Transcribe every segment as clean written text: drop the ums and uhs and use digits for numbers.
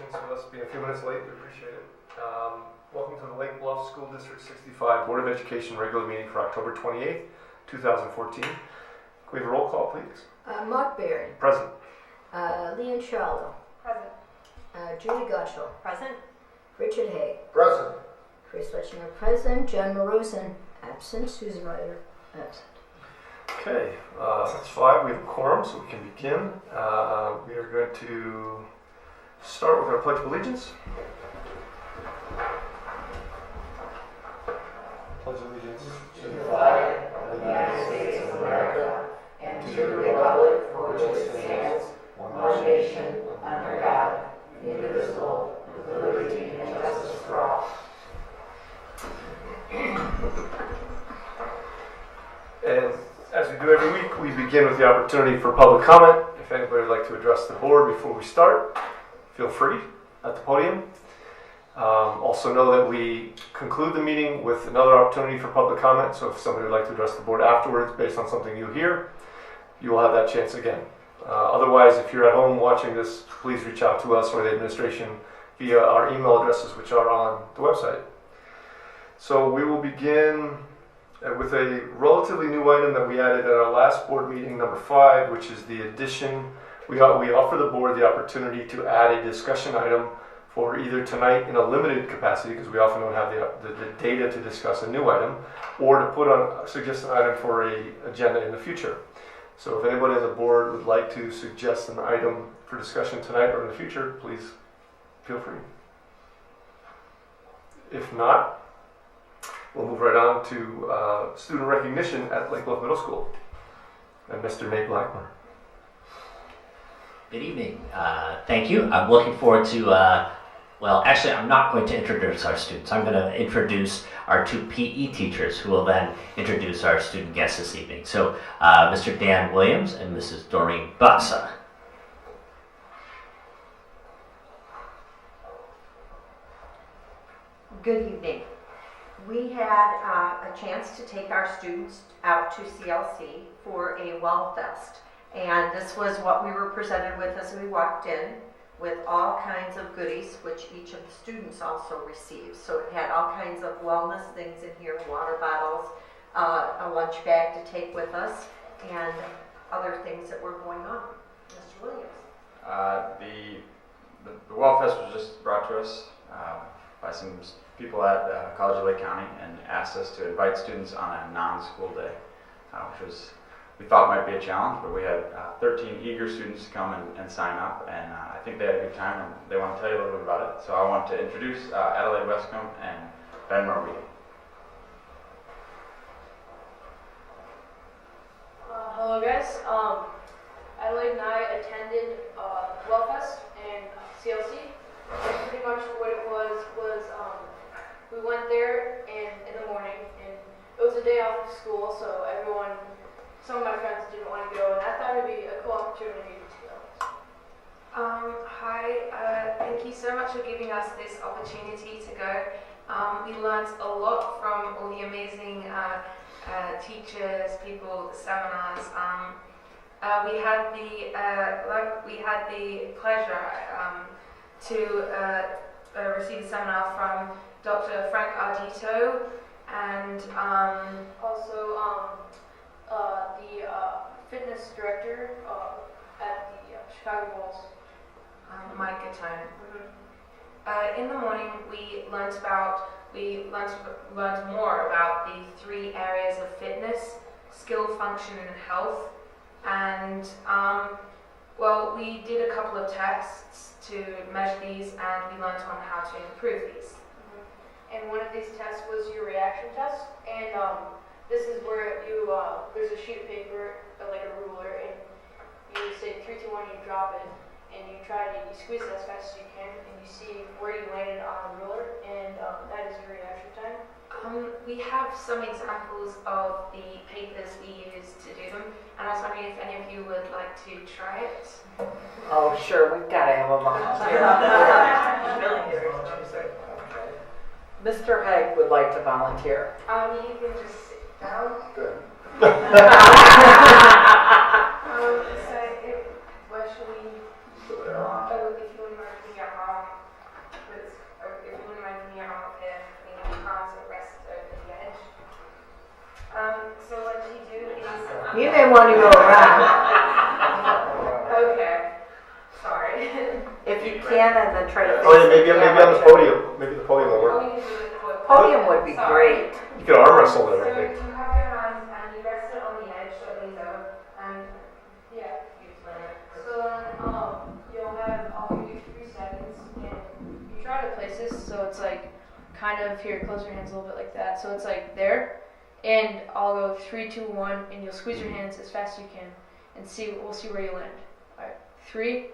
patience with us being a few minutes late. We appreciate it. Welcome to the Lake Bluff School District 65 Board of Education regular meeting for October 28th, 2014. Can we have a roll call, please? Mark Barron. Present. Leanne Charlo. Present. Julie Gottschall. Present. Richard Hay. Present. Chris Letchinger present. John Morosen absent. Susan Ryder absent. Okay, that's 5. We have a quorum, so we can begin. We are going to start with our Pledge of Allegiance. Pledge of Allegiance to the flag of the United States of America and to the republic for which it stands, one nation, under God, indivisible, with liberty and justice for all. And as we do every week, we begin with the opportunity for public comment. If anybody would like to address the board before we start, feel free at the podium. Also know that we conclude the meeting with another opportunity for public comment, so if somebody would like to address the board afterwards based on something you hear, you will have that chance again. Otherwise, if you're at home watching this, please reach out to us or the administration via our email addresses, which are on the website. So we will begin with a relatively new item that we added at our last board meeting, number 5, which is the addition. We offer the board the opportunity to add a discussion item for either tonight in a limited capacity, because we often don't have the data to discuss a new item, or to put on suggest an item for an agenda in the future. So if anybody on the board would like to suggest an item for discussion tonight or in the future, please feel free. If not, we'll move right on to student recognition at Lake Bluff Middle School. And Mr. Nate Blackmore. Good evening. Thank you. I'm looking forward to, actually, I'm not going to introduce our students. I'm going to introduce our 2 PE teachers who will then introduce our student guests this evening. So, Mr. Dan Williams and Mrs. Doreen Bassa. Good evening. We had a chance to take our students out to CLC for a Well Fest. And this was what we were presented with as we walked in, with all kinds of goodies, which each of the students also received. So it had all kinds of wellness things in here, water bottles, a lunch bag to take with us, and other things that were going on. Mr. Williams. The Well Fest was just brought to us by some people at College of Lake County and asked us to invite students on a non-school day, which we thought might be a challenge, but we had 13 eager students come and sign up, and I think they had a good time, and they want to tell you a little bit about it. So I want to introduce Adelaide Westcombe and Ben Murphy. Hello guys, Adelaide and I attended Wellfest in CLC, and pretty much what it was we went there in the morning, and it was a day off of school, so some of my friends didn't want to go, and I thought it would be a cool opportunity to go. Hi, thank you so much for giving us this opportunity to go. We learned a lot from all the amazing teachers, people, seminars. We had the pleasure to receive a seminar from Dr. Frank Ardito and Also, the fitness director at the Chicago Bulls, Mike Gatone. In the morning, we learned more about the 3 areas of fitness: skill, function, and health. And we did a couple of tests to measure these, and we learned on how to improve these. And one of these tests was your reaction test, and this is where there's a sheet of paper, like a ruler, and you say 3, 2, 1, you drop it, and you squeeze it as fast as you can, and you see where you landed on the ruler, and that is your reaction time. We have some examples of the papers we use to do them, and I was wondering if any of you would like to try it. Oh, sure, we've got to have a volunteer. Mr. Haig would like to volunteer. You can just sit down. Good. Where should we? If you want to You may want to go around. Okay. Sorry. If you can, and then try to. Oh yeah, maybe on the podium. Maybe the podium will work. Podium would be great. You could arm wrestle So there, I think. you have your hands and you rest it on the edge so it lays out. And yeah. So then you'll have, I'll give you 3 seconds and you try to place this so it's like kind of here, close your hands a little bit like that. So it's like there. And I'll go 3, 2, 1 and you'll squeeze your hands as fast as you can and we'll see where you land. Alright. 3,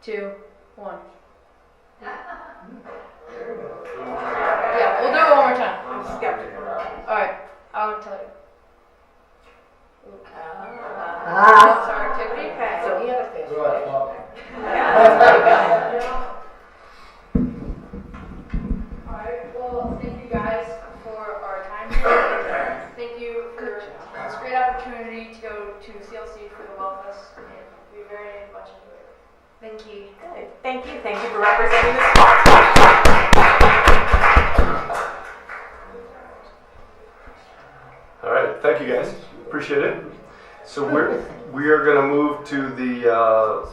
2, 1. Yeah, we'll do it one more time. I'm skeptical. Alright, I'll tell you. Ah. Sorry, activity. So he had a face. Alright, well, thank you guys for our time here. Thank you for this great opportunity to go to CLC for the Wellfest, and we very much enjoyed it. Thank you. Good. Thank you. Thank you for representing the school. All right, thank you guys. Appreciate it. So we are going to move to the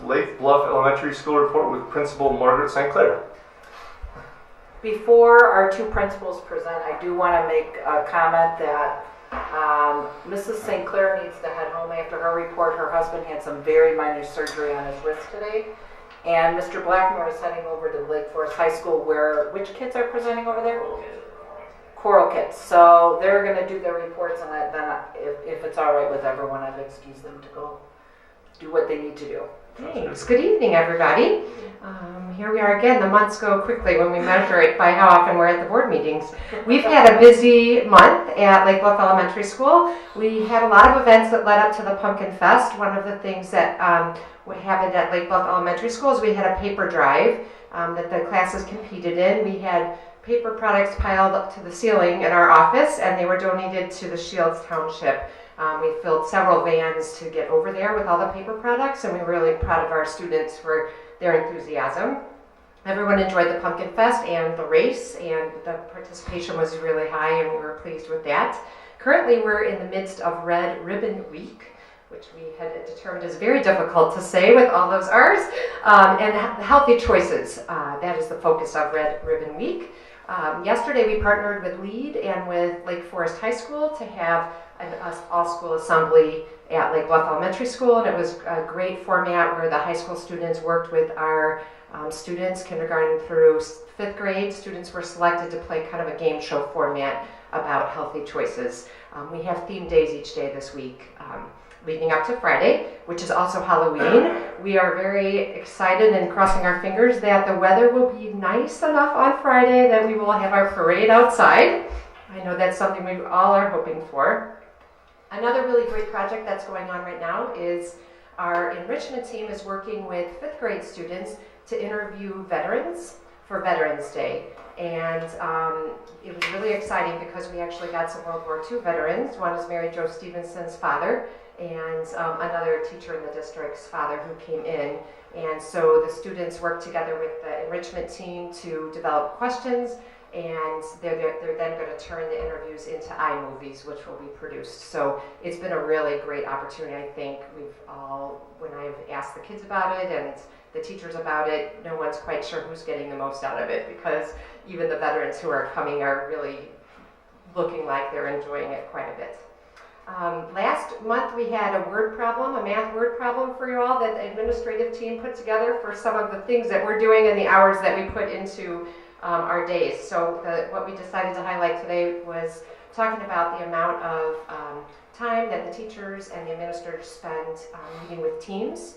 Lake Bluff Elementary School report with Principal Margaret St. Clair. Before our 2 principals present, I do want to make a comment that Mrs. St. Clair needs to head home after her report. Her husband had some very minor surgery on his wrist today. And Mr. Blackmore is heading over to Lake Forest High School where, which kids are presenting over there? Choral kids. So they're going to do their reports, and then if it's all right with everyone, I've excused them to go do what they need to do. Thanks. Good evening, everybody. Here we are again. The months go quickly when we measure it by how often we're at the board meetings. We've had a busy month at Lake Bluff Elementary School. We had a lot of events that led up to the Pumpkin Fest. One of the things that happened at Lake Bluff Elementary School is we had a paper drive that the classes competed in. We had paper products piled up to the ceiling in our office, and they were donated to the Shields Township. We filled several vans to get over there with all the paper products, and we're really proud of our students for their enthusiasm. Everyone enjoyed the Pumpkin Fest and the race, and the participation was really high, and we were pleased with that. Currently, we're in the midst of Red Ribbon Week, which we had determined is very difficult to say with all those R's, and healthy choices. That is the focus of Red Ribbon Week. Yesterday, we partnered with LEAD and with Lake Forest High School to have an all-school assembly at Lake Bluff Elementary School, and it was a great format where the high school students worked with our students, kindergarten through 5th grade. Students were selected to play kind of a game show format about healthy choices. We have theme days each day this week, leading up to Friday, which is also Halloween. We are very excited and crossing our fingers that the weather will be nice enough on Friday that we will have our parade outside. I know that's something we all are hoping for. Another really great project that's going on right now is our enrichment team is working with 5th grade students to interview veterans for Veterans Day. And it was really exciting because we actually got some World War II veterans. One is Mary Jo Stevenson's father, and another teacher in the district's father who came in. And so the students worked together with the enrichment team to develop questions, and they're then going to turn the interviews into iMovies, which will be produced. So it's been a really great opportunity. I think when I've asked the kids about it and the teachers about it, no one's quite sure who's getting the most out of it, because even the veterans who are coming are really looking like they're enjoying it quite a bit. Last month we had a math word problem for you all that the administrative team put together for some of the things that we're doing and the hours that we put into our days. So what we decided to highlight today was talking about the amount of time that the teachers and the administrators spend meeting with teams.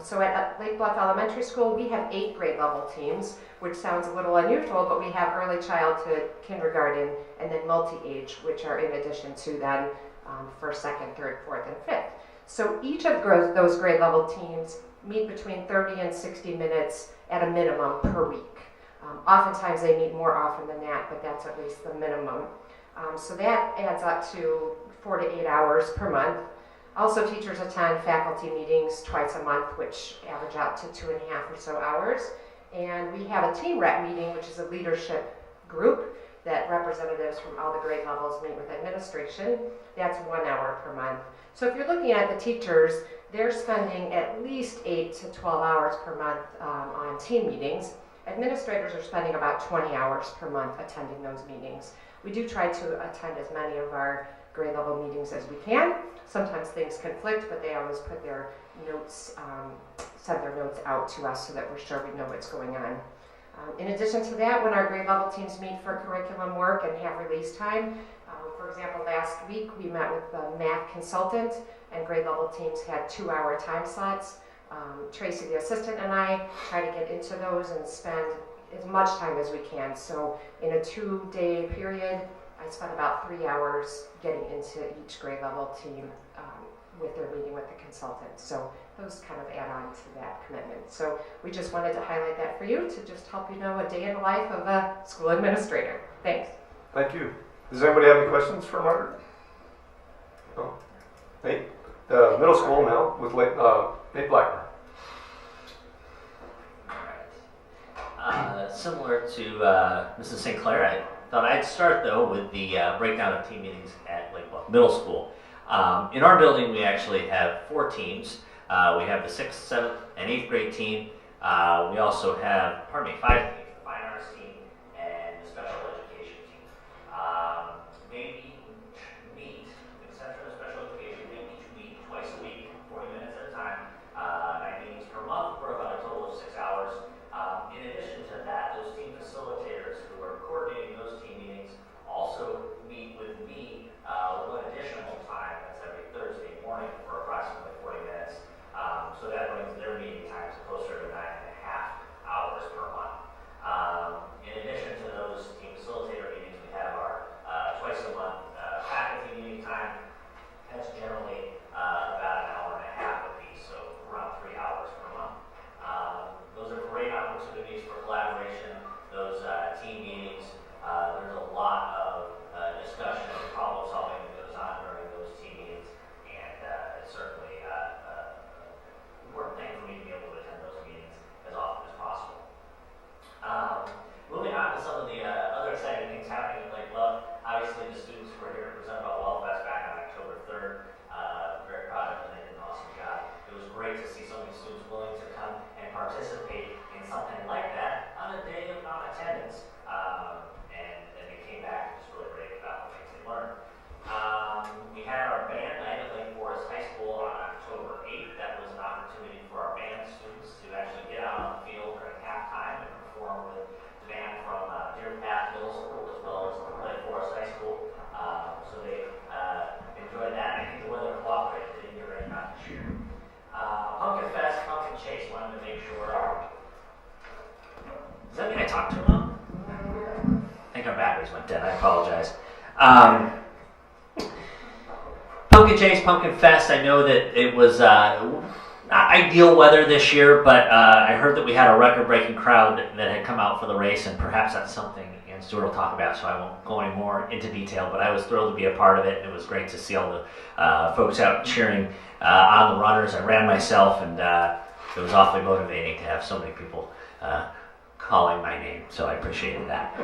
So at Lake Bluff Elementary School, we have 8 grade level teams, which sounds a little unusual, but we have early childhood, kindergarten, and then multi-age, which are in addition to then 1st, 2nd, 3rd, 4th, and 5th. So each of those grade level teams meet between 30 and 60 minutes at a minimum per week. Oftentimes they meet more often than that, but that's at least the minimum. So that adds up to 4 to 8 hours per month. Also, teachers attend faculty meetings twice a month, which average out to 2.5 or so hours. And we have a team rep meeting, which is a leadership group. that representatives from all the grade levels meet with administration. That's 1 hour per month. So if you're looking at the teachers, they're spending at least 8 to 12 hours per month on team meetings. Administrators are spending about 20 hours per month attending those meetings. We do try to attend as many of our grade level meetings as we can. Sometimes things conflict, but they always put their notes, send their notes out to us so that we're sure we know what's going on. In addition to that, when our grade level teams meet for curriculum work and have release time, for example, last week we met with the math consultant and grade level teams had 2 hour time slots. Tracy, the assistant, and I try to get into those and spend as much time as we can. So in a 2-day period, I spent about 3 hours getting into each grade level team with their meeting with the consultant. So those kind of add on to that commitment. So we just wanted to highlight that for you to just help you know a day in the life of a school administrator. Thanks. Thank you. Does anybody have any questions for Margaret? No? Nate? Middle school now with Nate Blackburn. Similar to Mrs. St. Clair, I thought I'd start though with the breakdown of team meetings at Lake Bluff Middle School. In our building, we actually have 4 teams. We have the 6th, 7th, and 8th grade team. We also have, 5 teams, the fine arts team and the special education team. They meet, except for the special education, they each meet twice a week, 40 minutes at a time, 9 meetings per month for about a total of 6 hours. In addition to that, those team facilitators who are coordinating those team meetings also meet with me one additional time. That's every Thursday morning for approximately 40 minutes. So that brings their meeting times closer to 9.5 hours per month. In addition to those team facilitator meetings, we have our twice a month faculty meeting time. That's generally about an hour and a half apiece, so around 3 hours per month. Those are great opportunities for collaboration, those team meetings. There's a lot of discussion and problem solving that goes on during those team meetings, and it's certainly an important thing for me to be able to attend those meetings as often as possible. Moving on to some of the other exciting things happening at Lake Bluff. Obviously, the students who are here to present about WellFest back on October 3rd. Very proud of them. They did an awesome job. It was great to see so many students willing to come and participate in something like that on a day of non-attendance. And they came back and just really raved about the things they learned. We had our band night at Lake Forest High School on October 8th. That was an opportunity for our band students to actually get out on the field during halftime and perform with the band from Deer Path Middle School as well as Lake Forest High School. So they enjoyed that. I think the weather cooperated. They didn't get rain out this year. Pumpkin Fest, Pumpkin Chase, wanted to make sure. Does that mean I talked too long? I think our batteries went dead. I apologize. Pumpkin Chase, Pumpkin Fest. I know that it was not ideal weather this year, but I heard that we had a record-breaking crowd that had come out for the race, and perhaps that's something Ann Stewart will talk about, so I won't go any more into detail, but I was thrilled to be a part of it, and it was great to see all the folks out cheering on the runners. I ran myself, and it was awfully motivating to have so many people calling my name, so I appreciated that.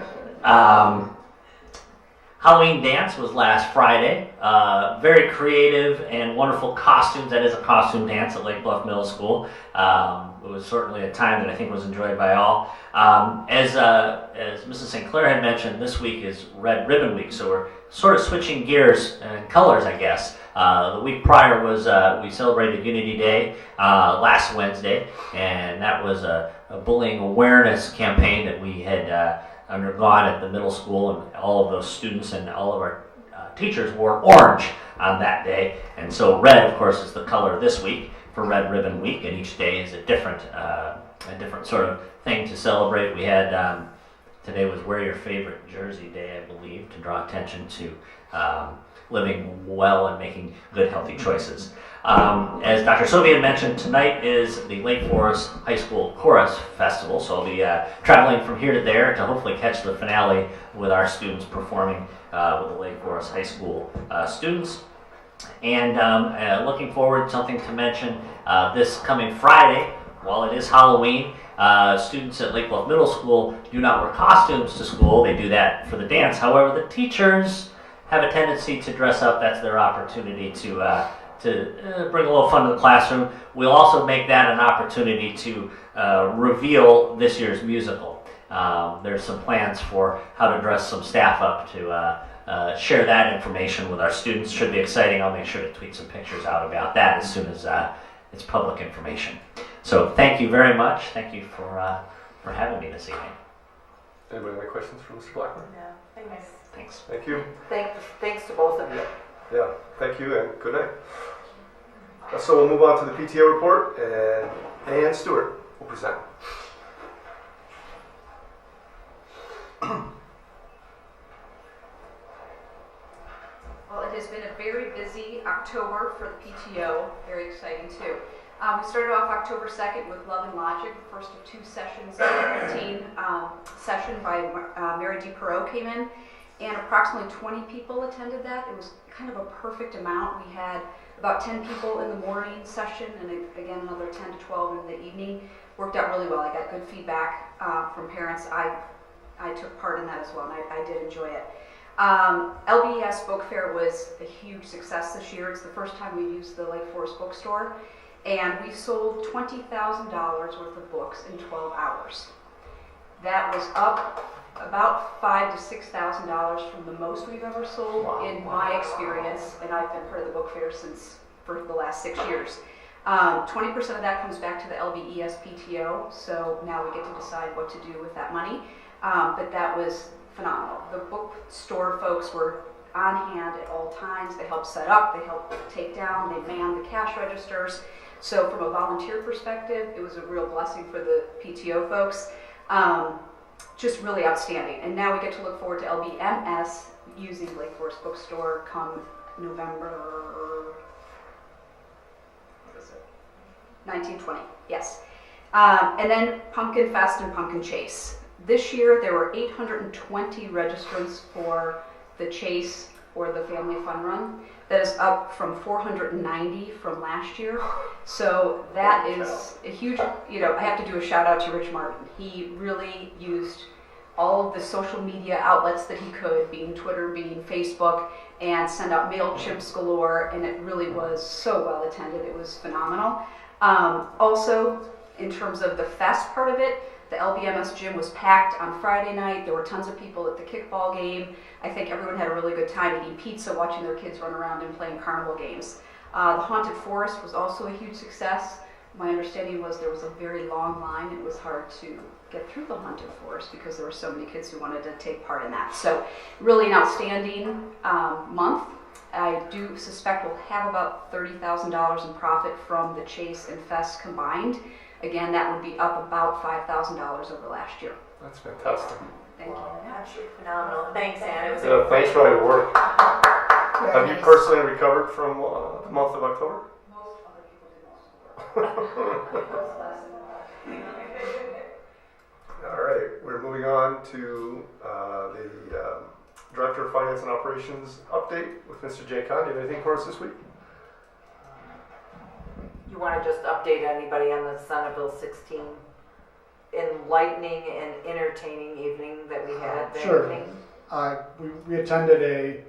Halloween dance was last Friday. Very creative and wonderful costumes. That is a costume dance at Lake Bluff Middle School. It was certainly a time that I think was enjoyed by all. As Mrs. St. Clair had mentioned, this week is Red Ribbon Week, so we're sort of switching gears and colors, I guess. The week prior was we celebrated Unity Day last Wednesday, and that was a bullying awareness campaign that we had undergone at the middle school, and all of those students and all of our teachers wore orange on that day. And so red, of course, is the color this week for Red Ribbon Week, and each day is a different sort of thing to celebrate. We had today was Wear Your Favorite Jersey Day, I believe, to draw attention to living well and making good, healthy choices. As Dr. Sovey had mentioned, tonight is the Lake Forest High School Chorus Festival, so I'll be traveling from here to there to hopefully catch the finale with our students performing with the Lake Forest High School students. And looking forward, something to mention, this coming Friday, while it is Halloween, Students at Lake Bluff Middle School do not wear costumes to school. They do that for the dance. However, the teachers have a tendency to dress up. That's their opportunity to bring a little fun to the classroom. We'll also make that an opportunity to reveal this year's musical. There's some plans for how to dress some staff up to share that information with our students. Should be exciting. I'll make sure to tweet some pictures out about that as soon as it's public information. So thank you very much. Thank you for having me this evening. Anybody have any questions for Mr. Blackburn? Yeah, thanks. Thanks. Thank you. Thanks to both of you. Yeah, thank you and good night. So we'll move on to the PTO report, and Ann Stewart will present. Well, it has been a very busy October for the PTO, very exciting too. We started off October 2nd with Love and Logic, the first of two sessions. The routine session by Mary D. Perot came in, and approximately 20 people attended that. It was kind of a perfect amount. We had about 10 people in the morning session, and again another 10 to 12 in the evening. Worked out really well. I got good feedback from parents. I took part in that as well, and I did enjoy it. LBS Book Fair was a huge success this year. It's the first time we've used the Lake Forest Bookstore, and we sold $20,000 worth of books in 12 hours. That was up about $5,000 to $6,000 from the most we've ever sold in my experience, and I've been part of the book fair for the last 6 years. 20% of that comes back to the LBES PTO, so now we get to decide what to do with that money. But that was phenomenal. The bookstore folks were on hand at all times. They helped set up, they helped take down, they manned the cash registers. So from a volunteer perspective, it was a real blessing for the PTO folks. Just really outstanding. And now we get to look forward to LBMS using Lake Forest Bookstore come November 1920, yes. And then Pumpkin Fest and Pumpkin Chase. This year there were 820 registrants for the Chase or the Family Fun Run. That is up from 490 from last year. So that is a huge, I have to do a shout out to Rich Martin. He really used all of the social media outlets that he could, being Twitter, being Facebook, and send out MailChimps galore, and it really was so well attended. It was phenomenal. Also, in terms of the fest part of it, the LBMS gym was packed on Friday night. There were tons of people at the kickball game. I think everyone had a really good time eating pizza, watching their kids run around and playing carnival games. The Haunted Forest was also a huge success. My understanding was there was a very long line. It was hard to get through the Haunted Forest because there were so many kids who wanted to take part in that. So really an outstanding month. I do suspect we'll have about $30,000 in profit from the Chase and Fest combined. Again, that would be up about $5,000 over last year. That's fantastic. Thank you. Absolutely phenomenal. Thanks, Ann. It was Yeah, thanks for all your work. Have you personally recovered from the month of October? Most other people did not. All right, we're moving on to the Director of Finance and Operations update with Mr. Jay Kahn. Do you have anything for us this week? You want to just update anybody on the Senate Bill 16 enlightening and entertaining evening that we had that Sure. evening? We attended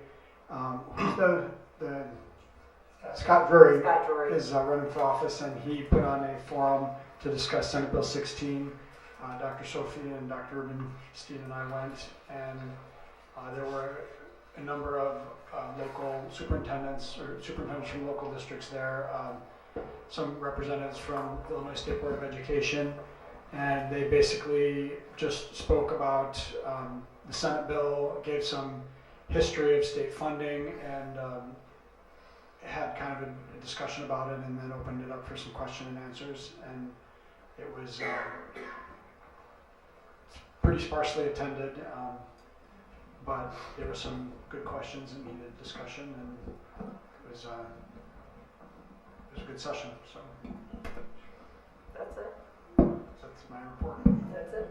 Scott Drury Scott Drury. is running for office, and he put on a forum to discuss Senate Bill 16. Dr. Sophie and Dr. Rubenstein and I went, and there were a number of local superintendents or superintendents from local districts there, some representatives from the Illinois State Board of Education, and they basically just spoke about the Senate bill, gave some history of state funding, and had kind of a discussion about it, and then opened it up for some question and answers. And it was pretty sparsely attended, but there were some good questions and needed discussion, and it was a good session. So That's it. that's my report. That's it.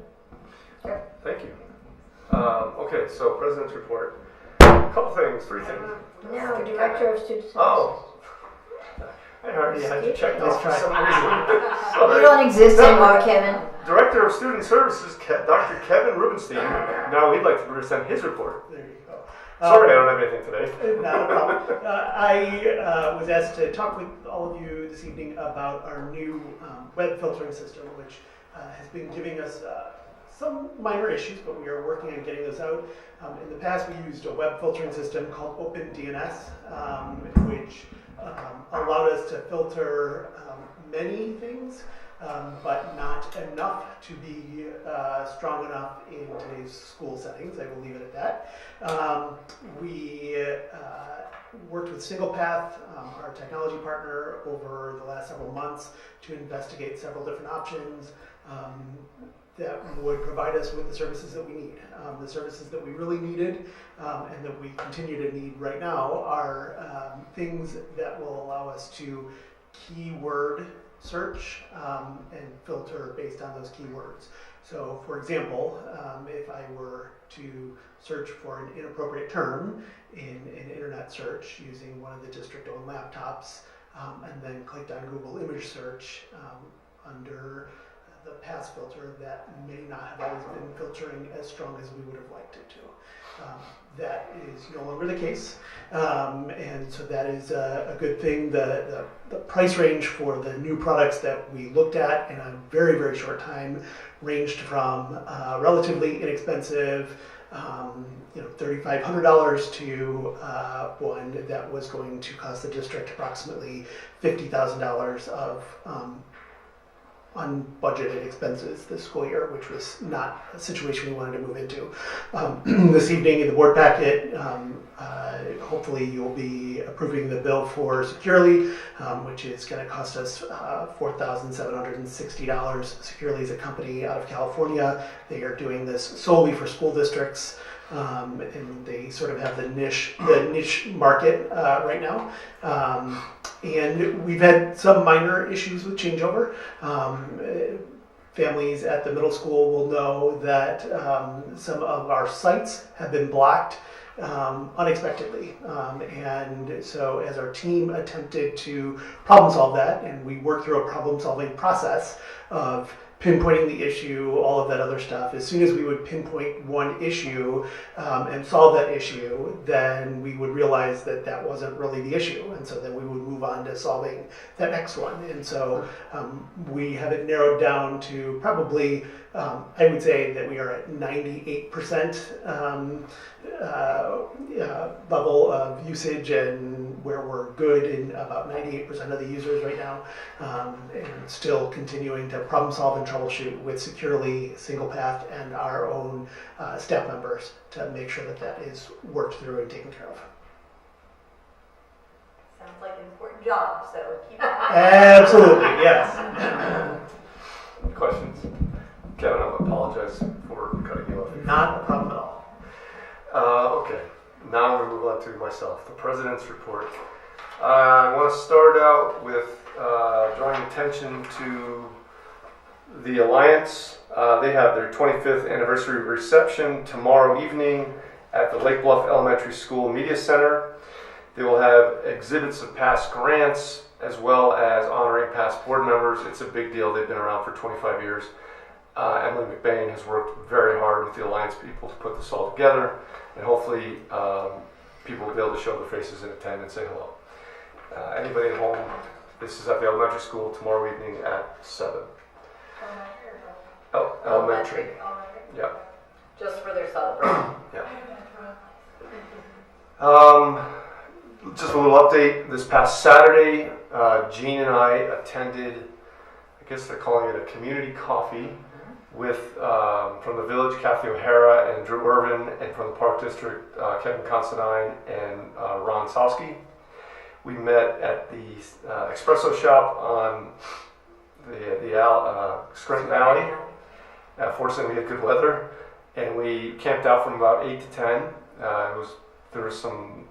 Thank you. Okay, so President's report. A couple things, three things. No, Director of Student Services. Oh, I already had you checked off for some reason. You don't exist anymore, Kevin. Director of Student Services, Dr. Kevin Rubenstein. Now he'd like to present his report. There you go. Sorry, I don't have anything today. Not a problem. I was asked to talk with all of you this evening about our new web filtering system, which has been giving us some minor issues, but we are working on getting those out. In the past, we used a web filtering system called OpenDNS, which allowed us to filter many things, but not enough to be strong enough in today's school settings. I will leave it at that. We worked with SinglePath, our technology partner, over the last several months to investigate several different options that would provide us with the services that we need. The services that we really needed and that we continue to need right now are things that will allow us to keyword search and filter based on those keywords. So, for example, if I were to search for an inappropriate term in an internet search using one of the district-owned laptops, and then clicked on Google image search under the pass filter, that may not have always been filtering as strong as we would have liked it to. That is no longer the case, and so that is a good thing. The price range for the new products that we looked at in a very, very short time ranged from relatively inexpensive, $3,500 to one that was going to cost the district approximately $50,000 of unbudgeted expenses this school year, which was not a situation we wanted to move into. This evening in the board packet, hopefully you'll be approving the bill for Securely, which is going to cost us $4,760. Securely is a company out of California. They are doing this solely for school districts. And they sort of have the niche market right now. And we've had some minor issues with changeover. Families at the middle school will know that some of our sites have been blocked unexpectedly. And so as our team attempted to problem solve that, and we worked through a problem solving process of pinpointing the issue, all of that other stuff. As soon as we would pinpoint one issue and solve that issue, then we would realize that that wasn't really the issue. And so then we would move on to solving that next one. And so we have it narrowed down to probably, I would say that we are at 98% level of usage, and where we're good in about 98% of the users right now, and still continuing to problem solve and troubleshoot with Securely, SinglePath, and our own staff members to make sure that that is worked through and taken care of. Sounds like an important job, so keep it up. Absolutely, yes. Questions? Kevin, I apologize for cutting you off. Not a problem at all. Okay, now we move on to myself, the President's Report. I want to start out with drawing attention to the Alliance. They have their 25th anniversary reception tomorrow evening at the Lake Bluff Elementary School Media Center. They will have exhibits of past grants as well as honoring past board members. It's a big deal. They've been around for 25 years. Emily McBain has worked very hard with the Alliance people to put this all together, and hopefully people will be able to show their faces and attend and say hello. Anybody at home, this is at the elementary school tomorrow evening at 7. Elementary. Yeah. Just for their celebration. Yeah. Just a little update. This past Saturday, Jean and I attended, I guess they're calling it a community coffee, with from the Village, Kathy O'Hara and Drew Irvin, and from the Park District, Kevin Considine and Ron Sowski. We met at the espresso shop on the Scranton Alley. Fortunately, we had good weather, and we camped out from about 8 to 10. There was some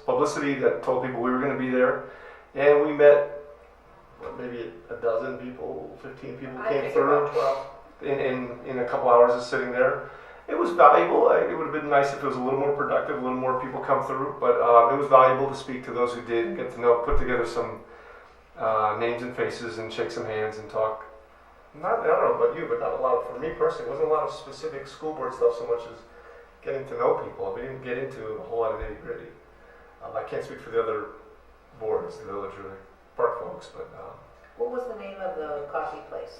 publicity that told people we were going to be there, and we met maybe a dozen people, 15 people came through in a couple hours of sitting there. It was valuable. It would have been nice if it was a little more productive, a little more people come through, but it was valuable to speak to those who did, get to know, put together some names and faces and shake some hands and talk I don't know about you, but not a lot for me personally, it wasn't a lot of specific school board stuff so much as getting to know people. We didn't get into a whole lot of nitty gritty. I can't speak for the other boards, the village or the park folks, but What was the name of the coffee place?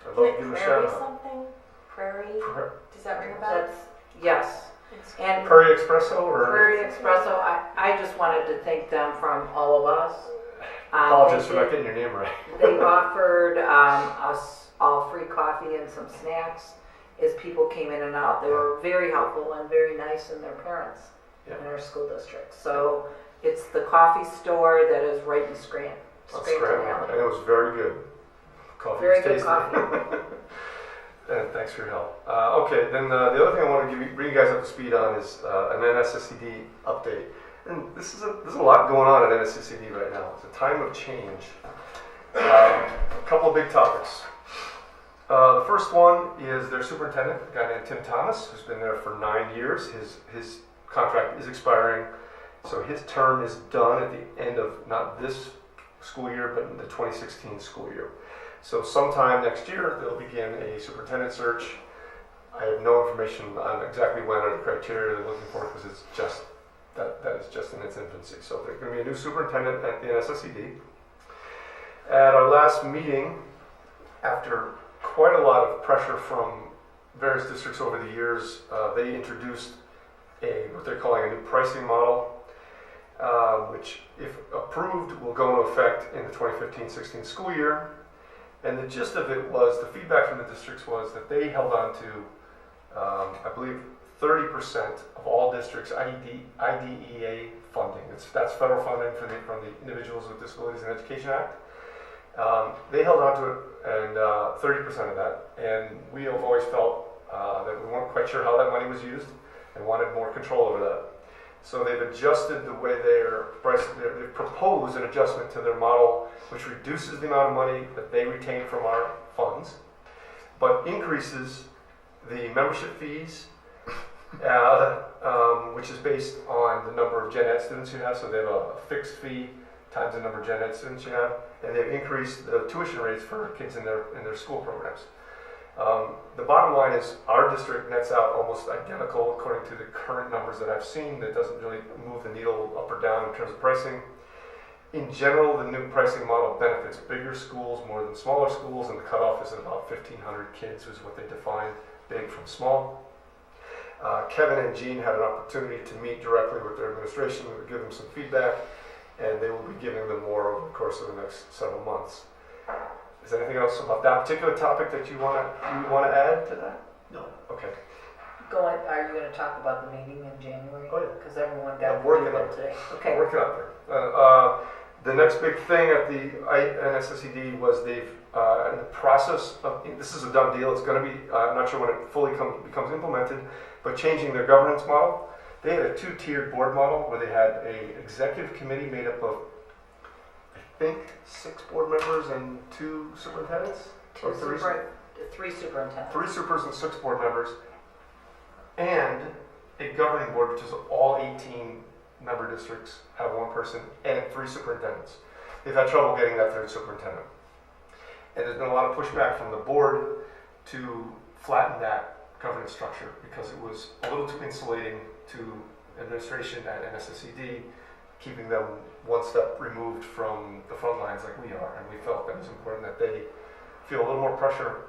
I'd love to give them a shout Prairie out. something? Prairie? Pra- Does that ring a bell? That's, yes. And Prairie Espresso or Prairie Espresso, I just wanted to thank them from all of us. apologies They for not did- getting your name right. They offered us all free coffee and some snacks as people came in and out. They were very helpful and very nice, and their parents Yeah. in our school district. So it's the coffee store that is right in Scranton. That's Scranton great, Alley. and it was very good. Coffee Very was good tasty. coffee. And thanks for your help. Okay, then the other thing I want to bring you guys up to speed on is an NSSCD update. And there's a lot going on at NSSCD right now. It's a time of change. A couple of big topics. The first one is their superintendent, a guy named Tim Thomas, who's been there for 9 years. His contract is expiring, so his term is done at the end of not this school year, but in the 2016 school year. So sometime next year, they'll begin a superintendent search. I have no information on exactly when or the criteria they're looking for because it's just that is just in its infancy. So there's going to be a new superintendent at the NSSCD. At our last meeting, after quite a lot of pressure from various districts over the years, they introduced what they're calling a new pricing model, which, if approved, will go into effect in the 2015-16 school year. And the gist of it was, the feedback from the districts was that they held on to, I believe, 30% of all districts' IDEA funding. That's federal funding from the Individuals with Disabilities in Education Act. They held on to it, and 30% of that. And we have always felt that we weren't quite sure how that money was used and wanted more control over that. So they've adjusted the way they're priced. They've proposed an adjustment to their model, which reduces the amount of money that they retain from our funds, but increases the membership fees, which is based on the number of Gen Ed students you have. So they have a fixed fee times the number of Gen Ed students you have, and they've increased the tuition rates for kids in their school programs. The bottom line is our district nets out almost identical according to the current numbers that I've seen. That doesn't really move the needle up or down in terms of pricing. In general, the new pricing model benefits bigger schools more than smaller schools, and the cutoff is at about 1,500 kids, is what they define big from small. Kevin and Jean had an opportunity to meet directly with their administration to give them some feedback, and they will be giving them more over the course of the next several months. Is there anything else about that particular topic that you want to add to that? No. Okay. Are you going to talk about the meeting in January? Oh, yeah. Because everyone got I'm working to do on that it. today. I'm Okay. working out there. The next big thing at the NSSCD was they've, in the process of, this is a done deal, it's going to be, I'm not sure when it fully becomes implemented, but changing their governance model. They had a 2-tiered board model where they had an executive committee made up of, I think, 6 board members and 2 superintendents? Or 3 Three superintendents. 3 supers and 6 board members, and a governing board, which is all 18 member districts have 1 person and 3 superintendents. They've had trouble getting that 3rd superintendent. And there's been a lot of pushback from the board to flatten that governance structure because it was a little too insulating to administration at NSSCD, keeping them 1 step removed from the front lines like we are. And we felt that it was important that they feel a little more pressure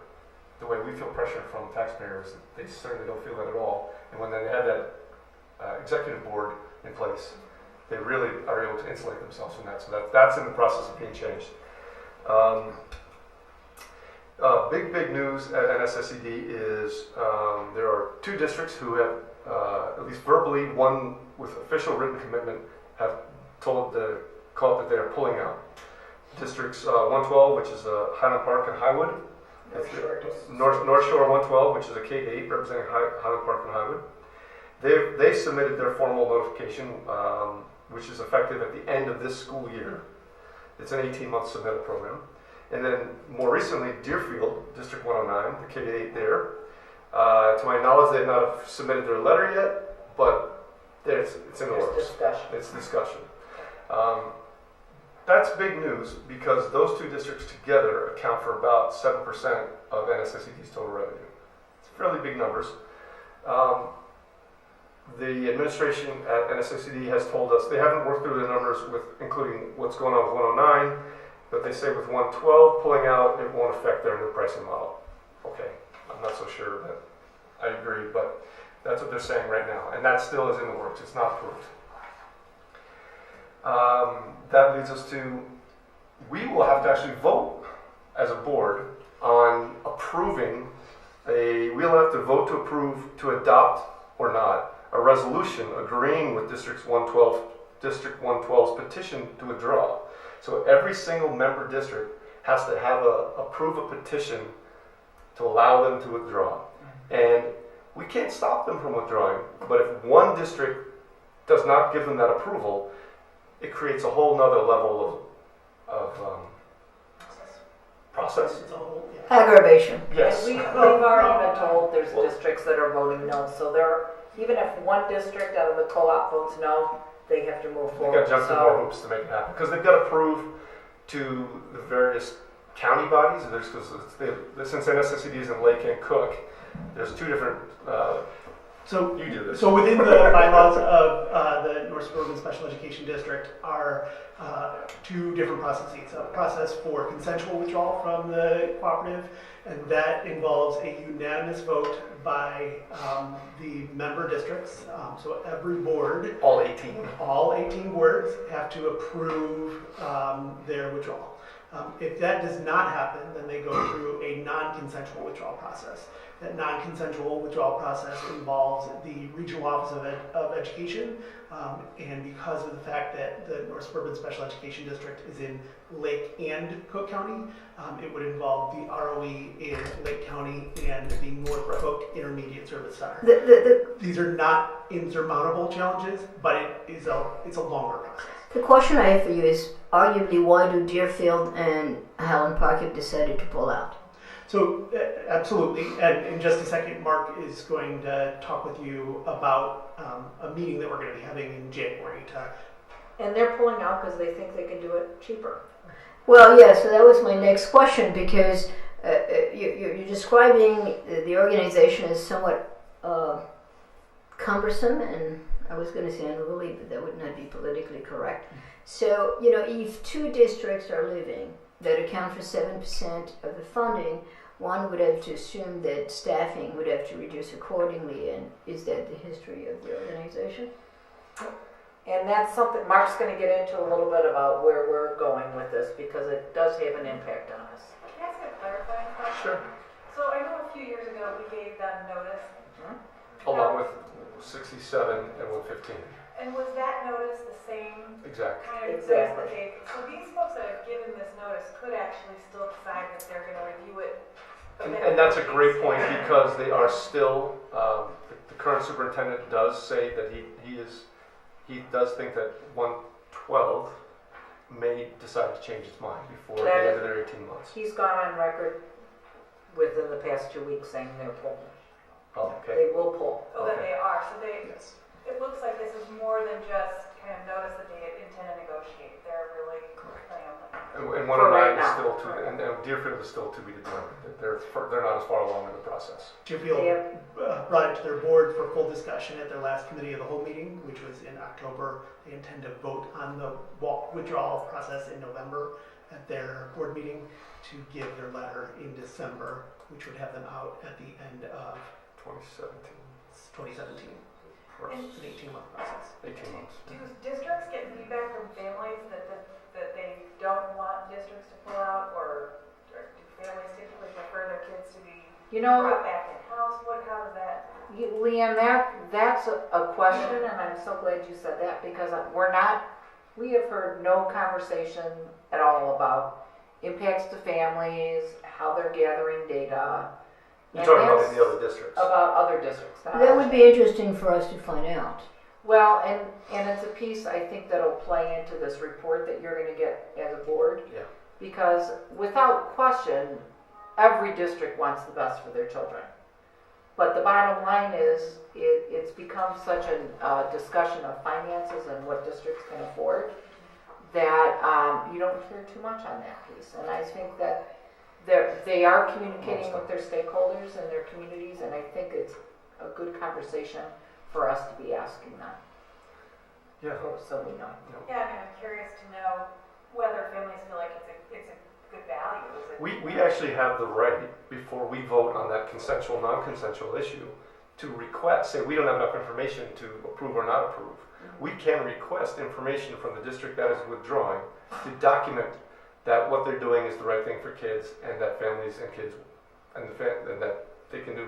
the way we feel pressure from taxpayers. They certainly don't feel that at all. And when they have that executive board in place, they really are able to insulate themselves from that. So that's in the process of being changed. Big news at NSSCD is there are 2 districts who have, at least verbally, one with official written commitment, have told the COP that they are pulling out. Districts 112, which is Highland Park and Highwood. North Shore 112, which is a K-8 representing Highland Park and Highwood. They submitted their formal notification, which is effective at the end of this school year. It's an 18-month submittal program. And then more recently, Deerfield, District 109, the K-8 there. To my knowledge, they have not submitted their letter yet, but it's in the works. Discussion. It's discussion. that's big news because those two districts together account for about 7% of NSSCD's total revenue. It's fairly big numbers. The administration at NSSCD has told us they haven't worked through the numbers with including what's going on with 109, but they say with 112 pulling out, it won't affect their new pricing model. Okay, I'm not so sure that I agree, but that's what they're saying right now, and that still is in the works. It's not approved. That leads us to, we will have to actually vote as a board on approving we'll have to vote to approve, to adopt or not, a resolution agreeing with District 112's petition to withdraw. So every single member district has to have approve a petition to allow them to withdraw. And we can't stop them from withdrawing, but if one district does not give them that approval, it creates a whole nother level of process. It's a whole, yeah. Aggravation. Yes. And we've already been told there's districts that are voting no, so even if one district out of the co-op votes no, they have to move They've forward. got to jump through more hoops to make it happen because they've got to prove to the various county bodies. Since NSSCD is in Lake and Cook, there's two different. So you do this. So within the bylaws of the North Suburban Special Education District are two different processes. A process for consensual withdrawal from the cooperative, and that involves a unanimous vote by the member districts. So every board, all 18 boards have to approve their withdrawal. If that does not happen, then they go through a non-consensual withdrawal process. That non-consensual withdrawal process involves the Regional Office of Education, and because of the fact that the North Suburban Special Education District is in Lake and Cook County, it would involve the ROE in Lake County and the North Cook Intermediate Service Center. These are not insurmountable challenges, but it's a longer process. The question I have for you is, arguably, why do Deerfield and Highland Park have decided to pull out? So, absolutely, and in just a second, Mark is going to talk with you about a meeting that we're going to be having in January. And they're pulling out because they think they can do it cheaper. Well, yeah, so that was my next question, because you're describing the organization as somewhat cumbersome, and I was going to say unruly, but that would not be politically correct. So, if two districts are leaving that account for 7% of the funding, one would have to assume that staffing would have to reduce accordingly, and is that the history of the organization? And that's something Mark's going to get into a little bit about where we're going with this, because it does have an impact on us. Can I ask a clarifying question? Sure. So I know a few years ago we gave them notice. Along with 67 and 115. And was that notice the same Exactly. kind of notice that they? So these folks that have given this notice could actually still decide that they're going to review it. And that's a great point because they are still. The current superintendent does say that he does think that 112 may decide to change its mind before the end of their 18 months. He's gone on record within the past 2 weeks saying they're pulling. Oh, okay. They will pull. Oh, that they are. So Yes. it looks like this is more than just kind of notice that they intend to negotiate. They're really planning on that. And 109 is still and Deerfield is still to be determined. They're not as far along in the process. Deerfield brought it to their board for full discussion at their last committee of the whole meeting, which was in October. They intend to vote on the withdrawal process in November at their board meeting to give their letter in December, which would have them out at the end of 2017. It's an 18-month process. 18 months. Do districts get feedback from families that they don't want districts to pull out, or do families typically prefer their kids to be brought back in-house? How does that? Leanne, that's a question, and I'm so glad you said that, because we have heard no conversation at all about impacts to families, how they're gathering data. You're talking about the other districts. About other districts. That would be interesting for us to find out. Well, and it's a piece I think that'll play into this report that you're going to get as a board. Yeah. Because without question, every district wants the best for their children. But the bottom line is, it's become such a discussion of finances and what districts can afford that you don't hear too much on that piece. And I think that they are communicating with their stakeholders and their communities, and I think it's a good conversation for us to be asking them. Yeah. So we know. Yeah, I mean, I'm curious to know whether families feel like it's a good value. Is it We actually have the right, before we vote on that consensual, non-consensual issue, to request, say we don't have enough information to approve or not approve. We can request information from the district that is withdrawing to document that what they're doing is the right thing for kids, and that families and kids and that they can do.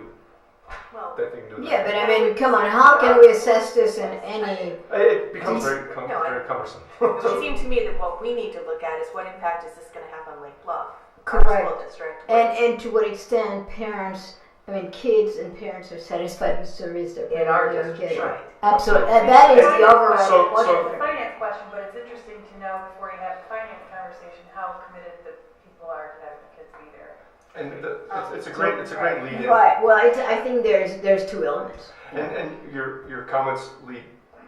well, That they can do. Yeah, that. but I mean, come on, how can we assess this in any? It becomes No, very cumbersome. it seemed to me that what we need to look at is what impact is this going to have on Lake Bluff, our Correct. school district. And to what extent parents, I mean, kids and parents are satisfied with service they're In our getting. district, Right. Absolutely, and that is the overriding So- question. It's a finance question, but it's interesting to know before you have a finance conversation how committed the people are to having the kids be there. And it's a great lead in. Right. Well, I think there's two elements. And your comments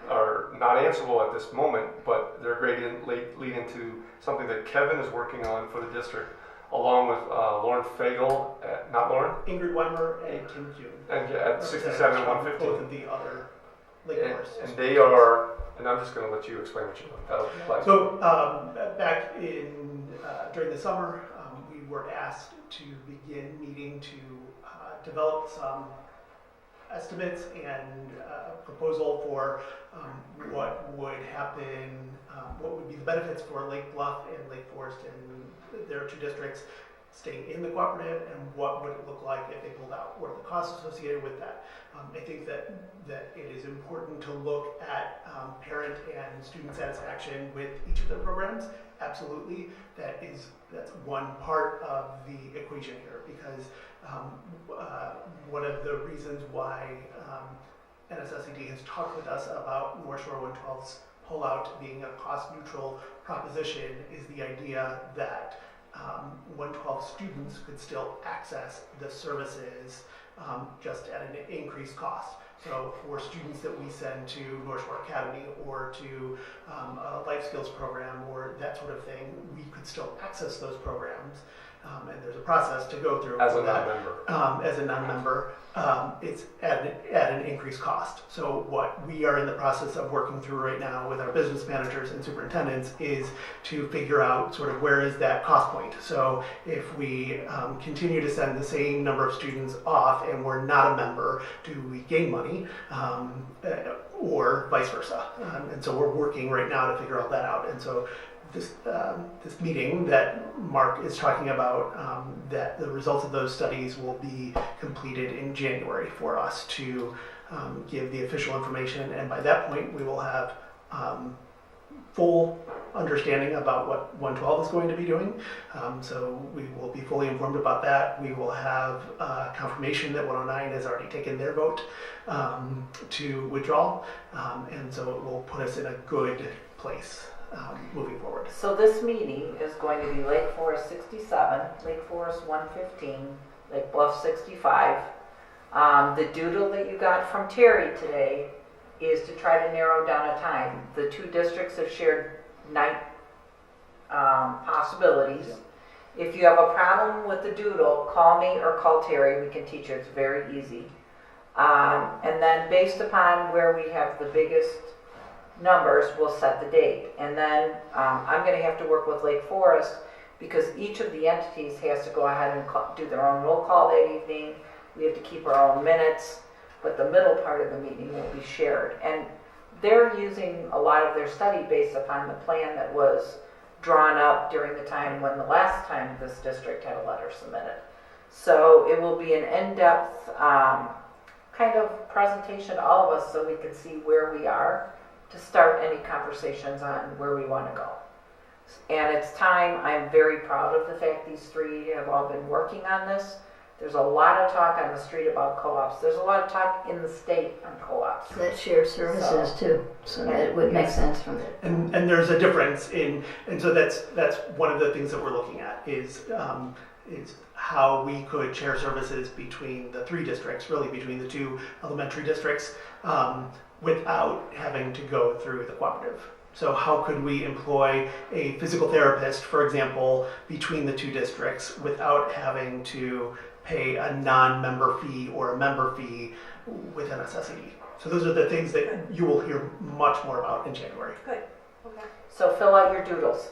are not answerable at this moment, but they're a great lead into something that Kevin is working on for the district, along with Lauren Fagel, not Lauren, Ingrid Weimer and Kim Kuhn. and at 67 and Both 115. of the other Lake Forest. And they are, and I'm just going to let you explain what you want. That'll apply. So back in during the summer, we were asked to begin meeting to develop some estimates and a proposal for what would happen, what would be the benefits for Lake Bluff and Lake Forest and their two districts staying in the cooperative, and what would it look like if they pulled out? What are the costs associated with that? I think that it is important to look at parent and student satisfaction with each of their programs. Absolutely, that's one part of the equation here, because one of the reasons why NSSED has talked with us about North Shore 112's pullout being a cost-neutral proposition is the idea that 112 students could still access the services just at an increased cost. So for students that we send to North Shore Academy or to a life skills program or that sort of thing, we could still access those programs. And there's a process to go through. As a non-member. As a non-member, it's at an increased cost. So what we are in the process of working through right now with our business managers and superintendents is to figure out sort of where is that cost point. So if we continue to send the same number of students off and we're not a member, do we gain money? Or vice versa. And so we're working right now to figure all that out. And so this meeting that Mark is talking about, that the results of those studies will be completed in January for us to give the official information, and by that point we will have full understanding about what 112 is going to be doing. So we will be fully informed about that. We will have confirmation that 109 has already taken their vote to withdraw, and so it will put us in a good place moving forward. So this meeting is going to be Lake Forest 67, Lake Forest 115, Lake Bluff 65. The doodle that you got from Terry today is to try to narrow down a time. The two districts have shared night possibilities. If you have a problem with the doodle, call me or call Terry. We can teach you. It's very easy. And then based upon where we have the biggest numbers, we'll set the date. And then I'm going to have to work with Lake Forest because each of the entities has to go ahead and do their own roll call that evening. We have to keep our own minutes, but the middle part of the meeting will be shared. And they're using a lot of their study based upon the plan that was drawn up during the time when the last time this district had a letter submitted. So it will be an in-depth kind of presentation to all of us so we can see where we are to start any conversations on where we want to go. And it's time. I'm very proud of the fact these three have all been working on this. There's a lot of talk on the street about co-ops. There's a lot of talk in the state on co-ops. That shared services too, so that it would make sense from it. And there's a difference in, and so that's one of the things that we're looking at is how we could share services between the three districts, really between the two elementary districts, without having to go through the cooperative. So how could we employ a physical therapist, for example, between the two districts without having to pay a non-member fee or a member fee with MSSED? So those are the things that you will hear much more about in January. Good. Okay. So fill out your doodles.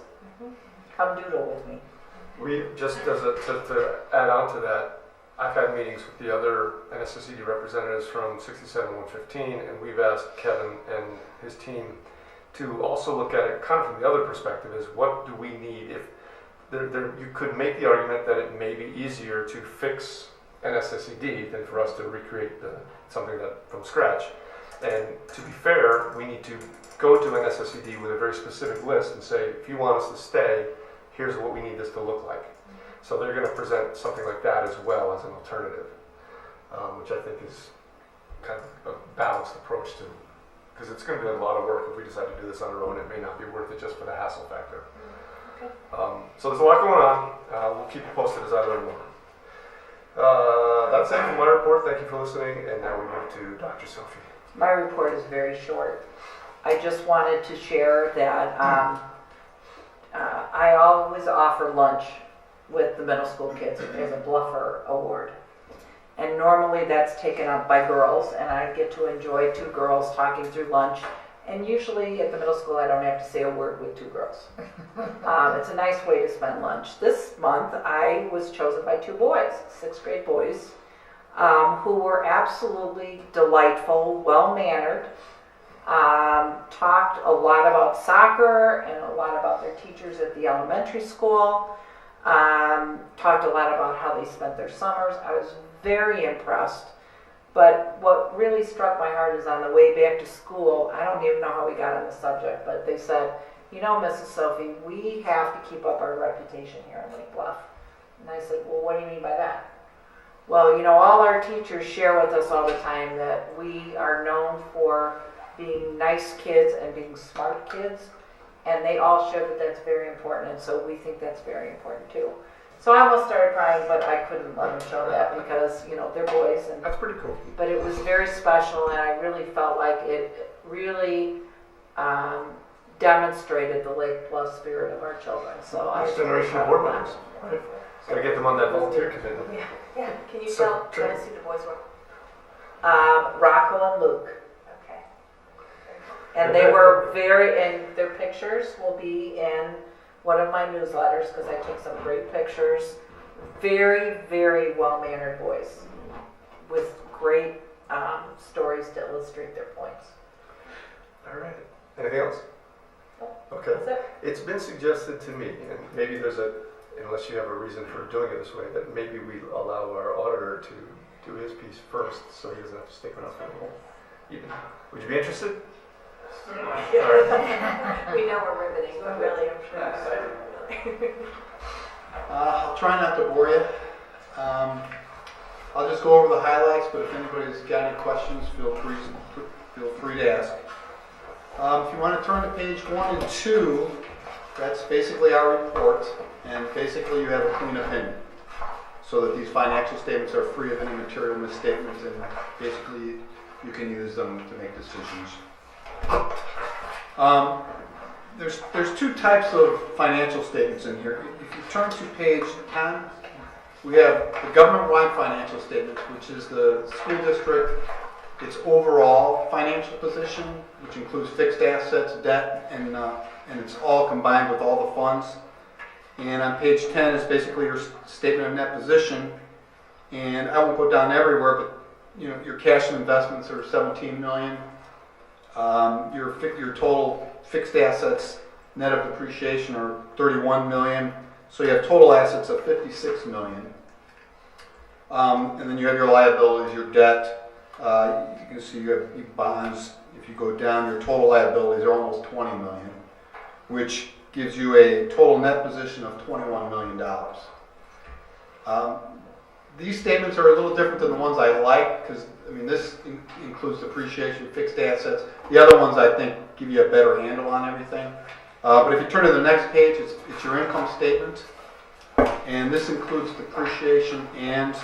Come doodle with me. We just to add on to that, I've had meetings with the other NSSED representatives from 67-115, and we've asked Kevin and his team to also look at it kind of from the other perspective: is what do we need? If you could make the argument that it may be easier to fix NSSED than for us to recreate something from scratch. And to be fair, we need to go to NSSED with a very specific list and say, if you want us to stay, here's what we need this to look like. So they're going to present something like that as well as an alternative, which I think is kind of a balanced approach to, because it's going to be a lot of work if we decide to do this on our own. It may not be worth it just for the hassle factor. Okay. So there's a lot going on. We'll keep you posted as I learn more. That's it for my report. Thank you for listening. And now we move to Dr. Sophie. My report is very short. I just wanted to share that I always offer lunch with the middle school kids as a Bluffer award. And normally that's taken up by girls, and I get to enjoy two girls talking through lunch. And usually at the middle school I don't have to say a word with two girls. It's a nice way to spend lunch. This month I was chosen by two boys, 6th grade boys, who were absolutely delightful, well-mannered, talked a lot about soccer and a lot about their teachers at the elementary school, talked a lot about how they spent their summers. I was very impressed. But what really struck my heart is on the way back to school, I don't even know how we got on the subject, but they said, you know, Mrs. Sophie, we have to keep up our reputation here in Lake Bluff. And I said, well, what do you mean by that? Well, you know, all our teachers share with us all the time that we are known for being nice kids and being smart kids, and they all share that that's very important, and so we think that's very important too. So I almost started crying, but I couldn't let them show that because, you know, they're boys. And that's pretty cool. But it was very special, and I really felt like it really demonstrated the Lake Bluff spirit of our children. So Next generation of board members. Right? Gotta get them on that volunteer committee. Yeah. Can you tell us who the boys were? Rocco and Luke. Okay. And they were and their pictures will be in one of my newsletters because I take some great pictures. Very, very well-mannered boys with great stories to illustrate their points. All right. Anything else? Okay. That's it. It's been suggested to me, and maybe there's unless you have a reason for doing it this way, that maybe we allow our auditor to do his piece first so he doesn't have to stick around for the whole evening. Would you be interested? We know we're riveting, but really, I'm sure. I'll try not to bore you. I'll just go over the highlights, but if anybody's got any questions, feel free to ask. If you want to turn to page 1 and 2, that's basically our report, and basically you have a clean opinion, so that these financial statements are free of any material misstatements, and basically you can use them to make decisions. There's two types of financial statements in here. If you turn to page 10, we have the government-wide financial statements, which is the school district, its overall financial position, which includes fixed assets, debt, and it's all combined with all the funds. And on page 10 is basically your statement of net position. And I won't go down everywhere, but you know, your cash and investments are $17 million. Your total fixed assets net of depreciation are $31 million. So you have total assets of $56 million. And then you have your liabilities, your debt. You can see you have your bonds. If you go down, your total liabilities are almost $20 million, which gives you a total net position of $21 million. These statements are a little different than the ones I like because, I mean, this includes depreciation, fixed assets. The other ones, I think, give you a better handle on everything. But if you turn to the next page, it's your income statement. And this includes depreciation and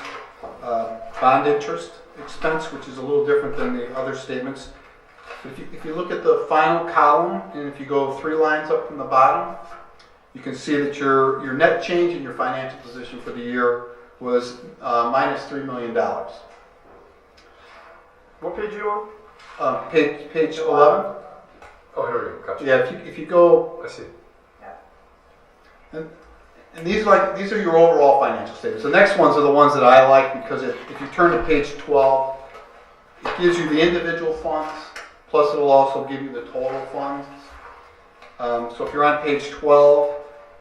bond interest expense, which is a little different than the other statements. If you look at the final column, and if you go 3 lines up from the bottom, you can see that your net change in your financial position for the year was minus $3 million. What page are you on? Page 11. Oh, here we go. Gotcha. Yeah, if you go, I see. and these are your overall financial statements. The next ones are the ones that I like because if you turn to page 12, it gives you the individual funds, plus it'll also give you the total funds. So if you're on page 12,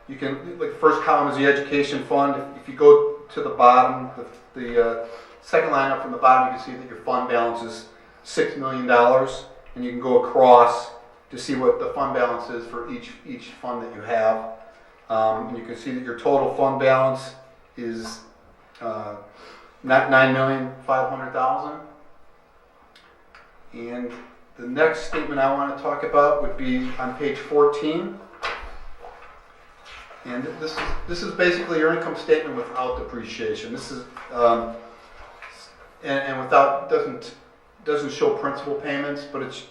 you can, like the first column is the education fund. If you go to the bottom, the second line up from the bottom, you can see that your fund balance is $6 million, and you can go across to see what the fund balance is for each fund that you have. And you can see that your total fund balance is $9,500,000. And the next statement I want to talk about would be on page 14. And this is basically your income statement without depreciation. This is and without doesn't show principal payments, but it's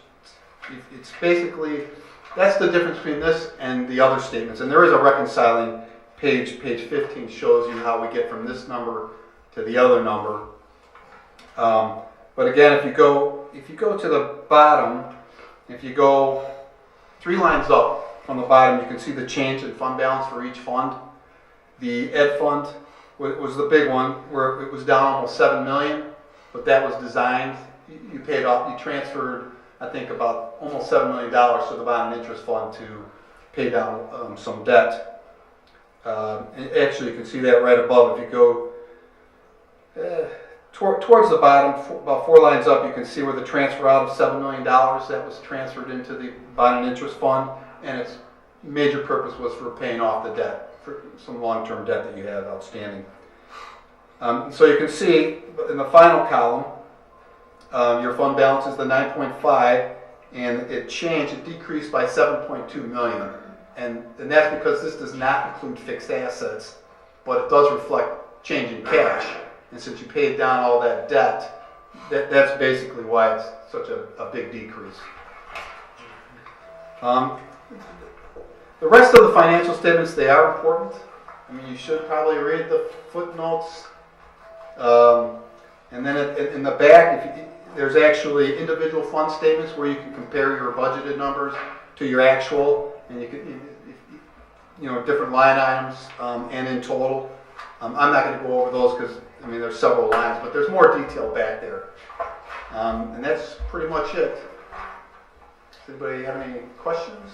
basically that's the difference between this and the other statements. And there is a reconciling page. Page 15 shows you how we get from this number to the other number. But again, if you go to the bottom, if you go 3 lines up from the bottom, you can see the change in fund balance for each fund. The Ed fund was the big one, where it was down almost $7 million, but that was designed. You paid off. You transferred, I think, about almost $7 million to the bond interest fund to pay down some debt. And actually, you can see that right above. If you go towards the bottom, about 4 lines up, you can see where the transfer out of $7 million that was transferred into the bond and interest fund, and its major purpose was for paying off the debt, for some long-term debt that you have outstanding. So you can see in the final column, your fund balance is the 9.5, and it decreased by 7.2 million, and that's because this does not include fixed assets, but it does reflect change in cash. And since you paid down all that debt, that's basically why it's such a big decrease. The rest of the financial statements, they are important. I mean, you should probably read the footnotes. And then in the back, there's actually individual fund statements where you can compare your budgeted numbers to your actual, and you can, different line items and in total. I'm not going to go over those because there's several lines, but there's more detail back there. And that's pretty much it. Does anybody have any questions?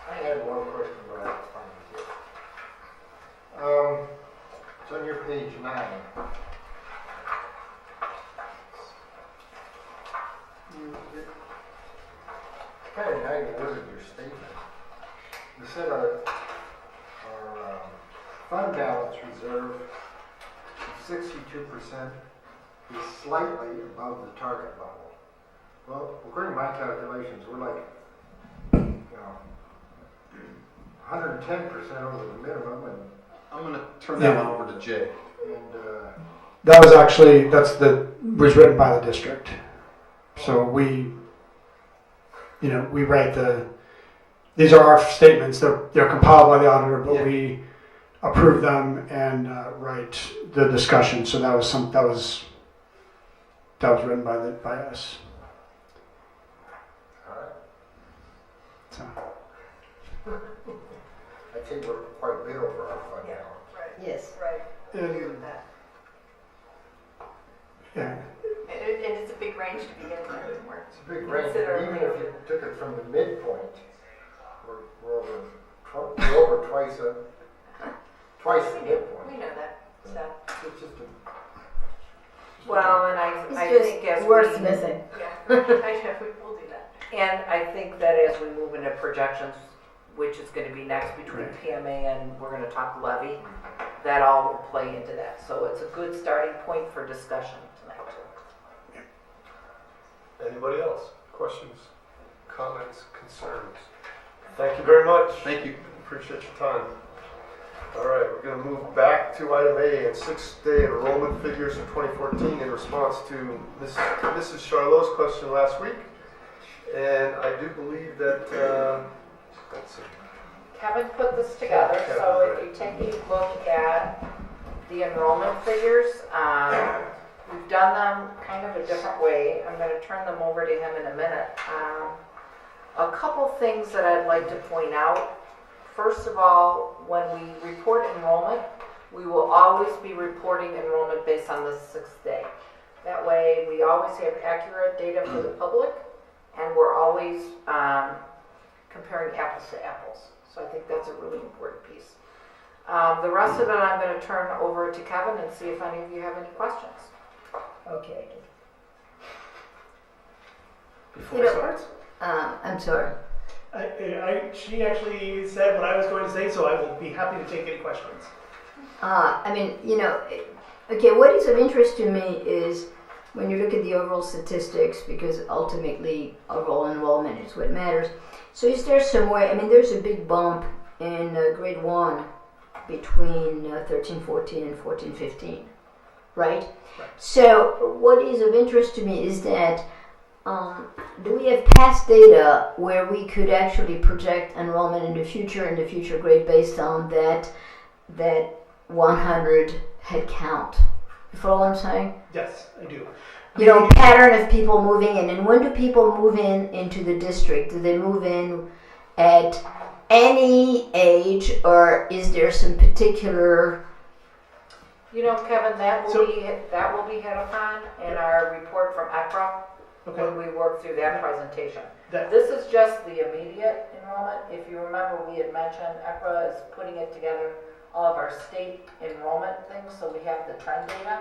I had one question, but I have to find it here. It's on your page 9. It's kind of how you worded your statement. You said our fund balance reserve of 62% is slightly above the target level. Well, according to my calculations, we're like 110% over the minimum, and I'm going to turn that one over to Jay. That was written by the district. So we write these are our statements. They're compiled by the auditor, but we approve them and write the discussion. So that was written by us. All right. So. I think we're quite a bit over our fund balance. Right. Yes. Right. I agree with that. Yeah. And it's a big range to begin with. It's a big range. Even if you took it from the midpoint, we're over twice the midpoint. We know that. So. It's just Well, and I think as wordsmithing. Yeah, I know, we'll do that. And I think that as we move into projections, which is going to be next between PMA and we're going to talk levy, that all will play into that. So it's a good starting point for discussion tonight. Anybody else? Questions, comments, concerns? Thank you very much. Thank you. Appreciate your time. All right, we're going to move back to item A and sixth-day enrollment figures for 2014 in response to Mrs. Charlot's question last week. And I do believe that that's it. Kevin put this together, Kevin, so if you take a look at the enrollment figures, we've done them kind of a different way. I'm going to turn them over to him in a minute. A couple things that I'd like to point out. First of all, when we report enrollment, we will always be reporting enrollment based on the sixth day. That way, we always have accurate data for the public, and we're always comparing apples to apples. So I think that's a really important piece. The rest of it I'm going to turn over to Kevin and see if any of you have any questions. Okay. Before we start? I'm sorry. She actually said what I was going to say, so I will be happy to take any questions. I mean, okay, what is of interest to me is when you look at the overall statistics, because ultimately overall enrollment is what matters. So is there some way, I mean, there's a big bump in grade 1 between 13-14 and 14-15, right? So what is of interest to me is that do we have past data where we could actually project enrollment in the future grade based on that 100 head count? You follow what I'm saying? Yes, I do. Pattern of people moving in. And when do people move into the district? Do they move in at any age, or is there some particular? Kevin, that will be hit upon in our report from ECRA when we work through that presentation. This is just the immediate enrollment. If you remember, we had mentioned ECRA is putting it together, all of our state enrollment things, so we have the trend data.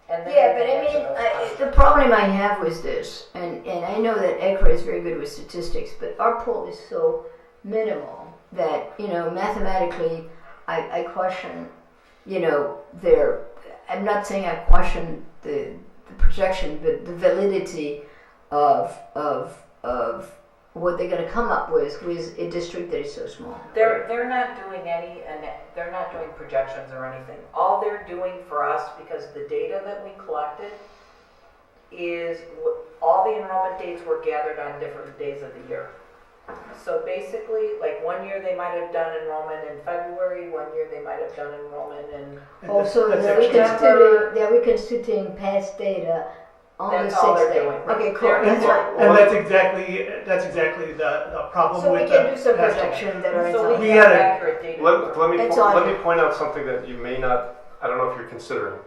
And then Yeah, but I mean, the problem I have with this, and I know that ECRA is very good with statistics, but our pool is so minimal that, mathematically, I question, I'm not saying I question the projection, but the validity of what they're going to come up with a district that is so small. They're not doing they're not doing projections or anything. All they're doing for us, because the data that we collected is all the enrollment dates were gathered on different days of the year. So basically, like one year they might have done enrollment in February, one year they might have done enrollment in Also, they're reconstituting past data on That's the all sixth they're day. doing. Okay, cool. And that's exactly the problem So we with can do some past projection that are So inside. we have accurate data. Let me point out something that you may not, I don't know if you're considering.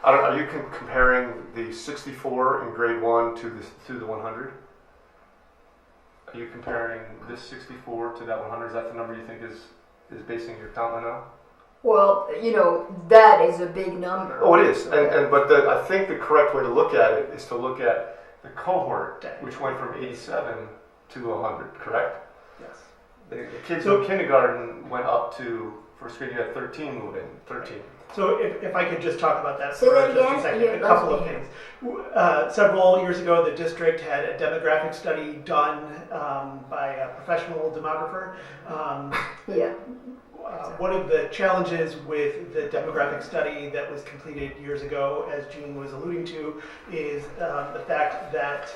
Are you comparing the 64 in grade 1 to the 100? Are you comparing this 64 to that 100? Is that the number you think is basing your count on now? Well, that is a big number. Oh, it is. But I think the correct way to look at it is to look at the cohort, which went from 87 to 100, correct? Yes. The kids in kindergarten went up to, first grade you had 13 move in, 13. So if I could just talk about that Say for that just again? a second, Yeah, a couple of things. Several years ago, the district had a demographic study done by a professional demographer. Yeah. One of the challenges with the demographic study that was completed years ago, as Jean was alluding to, is the fact that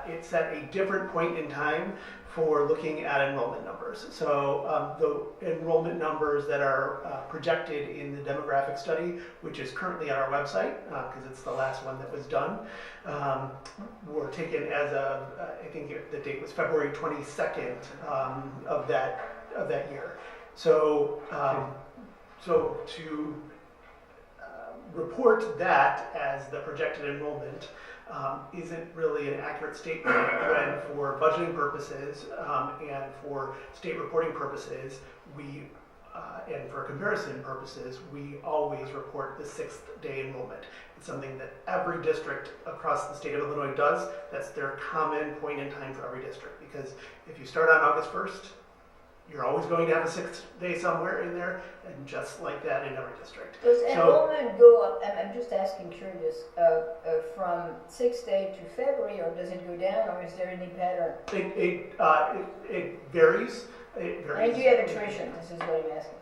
it set a different point in time for looking at enrollment numbers. So the enrollment numbers that are projected in the demographic study, which is currently on our website, because it's the last one that was done, were taken as of, I think the date was February 22nd of that year. So, to report that as the projected enrollment isn't really an accurate statement when, for budgeting purposes and for state reporting purposes, and for comparison purposes, we always report the sixth day enrollment. It's something that every district across the state of Illinois does. That's their common point in time for every district, because if you start on August 1st, you're always going to have a sixth day somewhere in there, and just like that in every district. Does enrollment go up, I'm just asking curious, from sixth day to February, or does it go down, or is there any pattern? It varies. It varies. And do you have attrition? This is what I'm asking.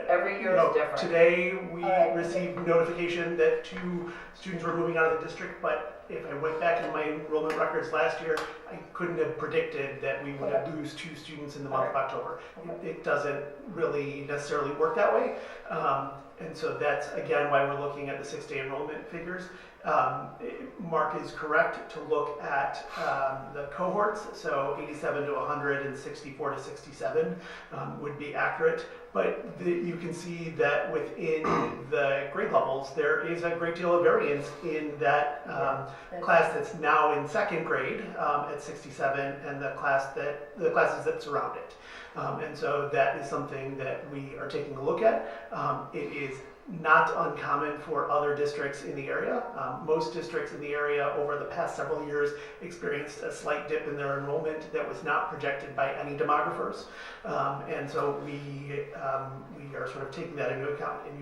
Every year is different. Today, we Alright. received notification that 2 students were moving out of the district, but if I went back in my enrollment records last year, I couldn't have predicted that we would lose 2 students in the month of October. It doesn't really necessarily work that way. And so that's, again, why we're looking at the 6-day enrollment figures. Mark is correct to look at the cohorts, so 87 to 100 and 64 to 67 would be accurate. But you can see that within the grade levels, there is a great deal of variance in that class that's now in 2nd grade at 67 and the classes that surround it. And so that is something that we are taking a look at. It is not uncommon for other districts in the area. Most districts in the area over the past several years experienced a slight dip in their enrollment that was not projected by any demographers. And so we are sort of taking that into account. And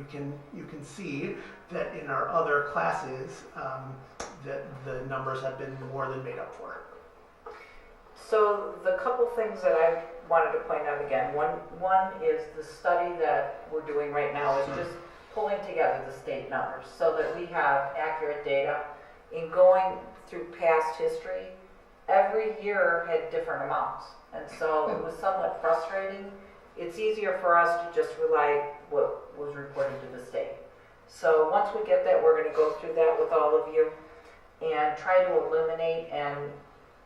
you can see that in our other classes that the numbers have been more than made up for. So the couple things that I wanted to point out again, one is the study that we're doing right now is just pulling together the state numbers so that we have accurate data. In going through past history, every year had different amounts, and so it was somewhat frustrating. It's easier for us to just rely what was reported to the state. So once we get that, we're going to go through that with all of you and try to eliminate and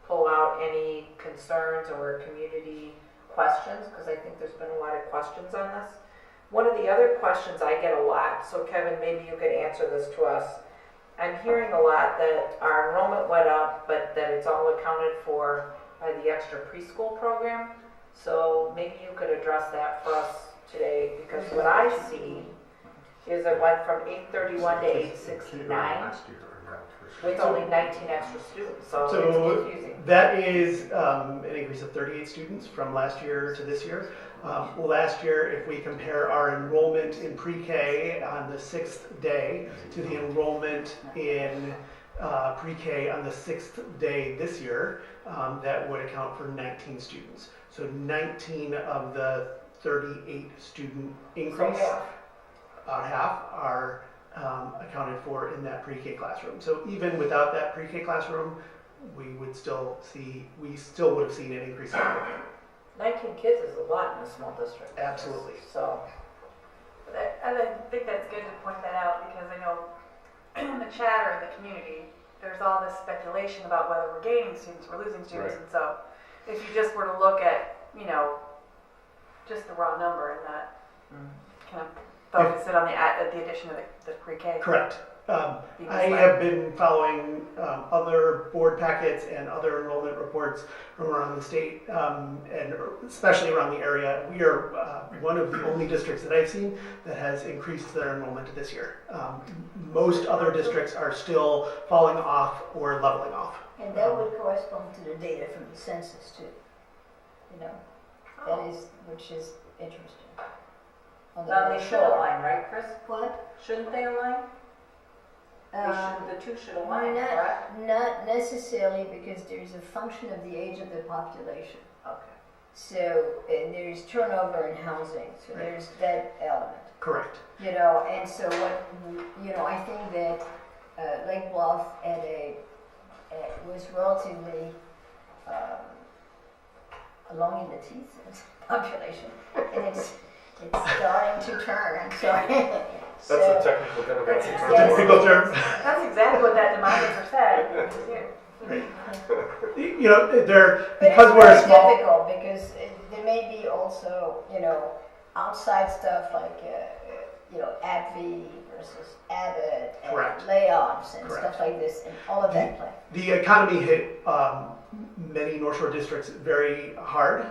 pull out any concerns or community questions, because I think there's been a lot of questions on this. One of the other questions I get a lot, so Kevin, maybe you could answer this to us. I'm hearing a lot that our enrollment went up, but that it's all accounted for by the extra preschool program. So maybe you could address that for us today, because what I see is it went from 831 to 869 with only 19 extra students, so it's confusing. That is an increase of 38 students from last year to this year. Last year, if we compare our enrollment in pre-K on the 6th day to the enrollment in pre-K on the 6th day this year, that would account for 19 students. So 19 of the 38 student increase, about half, are accounted for in that pre-K classroom. So even without that pre-K classroom, we would still would have seen an increase in enrollment. 19 kids is a lot in a small district. Absolutely. So, And I think that's good to point that out, because I know in the chat or in the community, there's all this speculation about whether we're gaining students, we're losing students, and so if you just were to look at, just the raw number and not kind of focus it on the addition of the pre-K. Correct. I have been following other board packets and other enrollment reports from around the state, and especially around the area. We are one of the only districts that I've seen that has increased their enrollment this year. Most other districts are still falling off or leveling off. And that would correspond to the data from the census too. That is, which is interesting. Now they should align, right, Chris? What? Shouldn't they align? The two should align, correct? Not necessarily, because there's a function of the age of the population. Okay. So, and there's turnover in housing, so there's that element. Correct. And so what, I think that Lake Bluff was relatively long in the teeth of the population, and it's starting to turn, I'm sorry. That's a technical demographic term. Yes. Technical term. That's exactly what that demographer said. Because we're a small. It's difficult because there may be also, outside stuff like, AbbVie versus Abbott and Correct. layoffs and Correct. stuff like this, and all of that play. The economy hit many North Shore districts very hard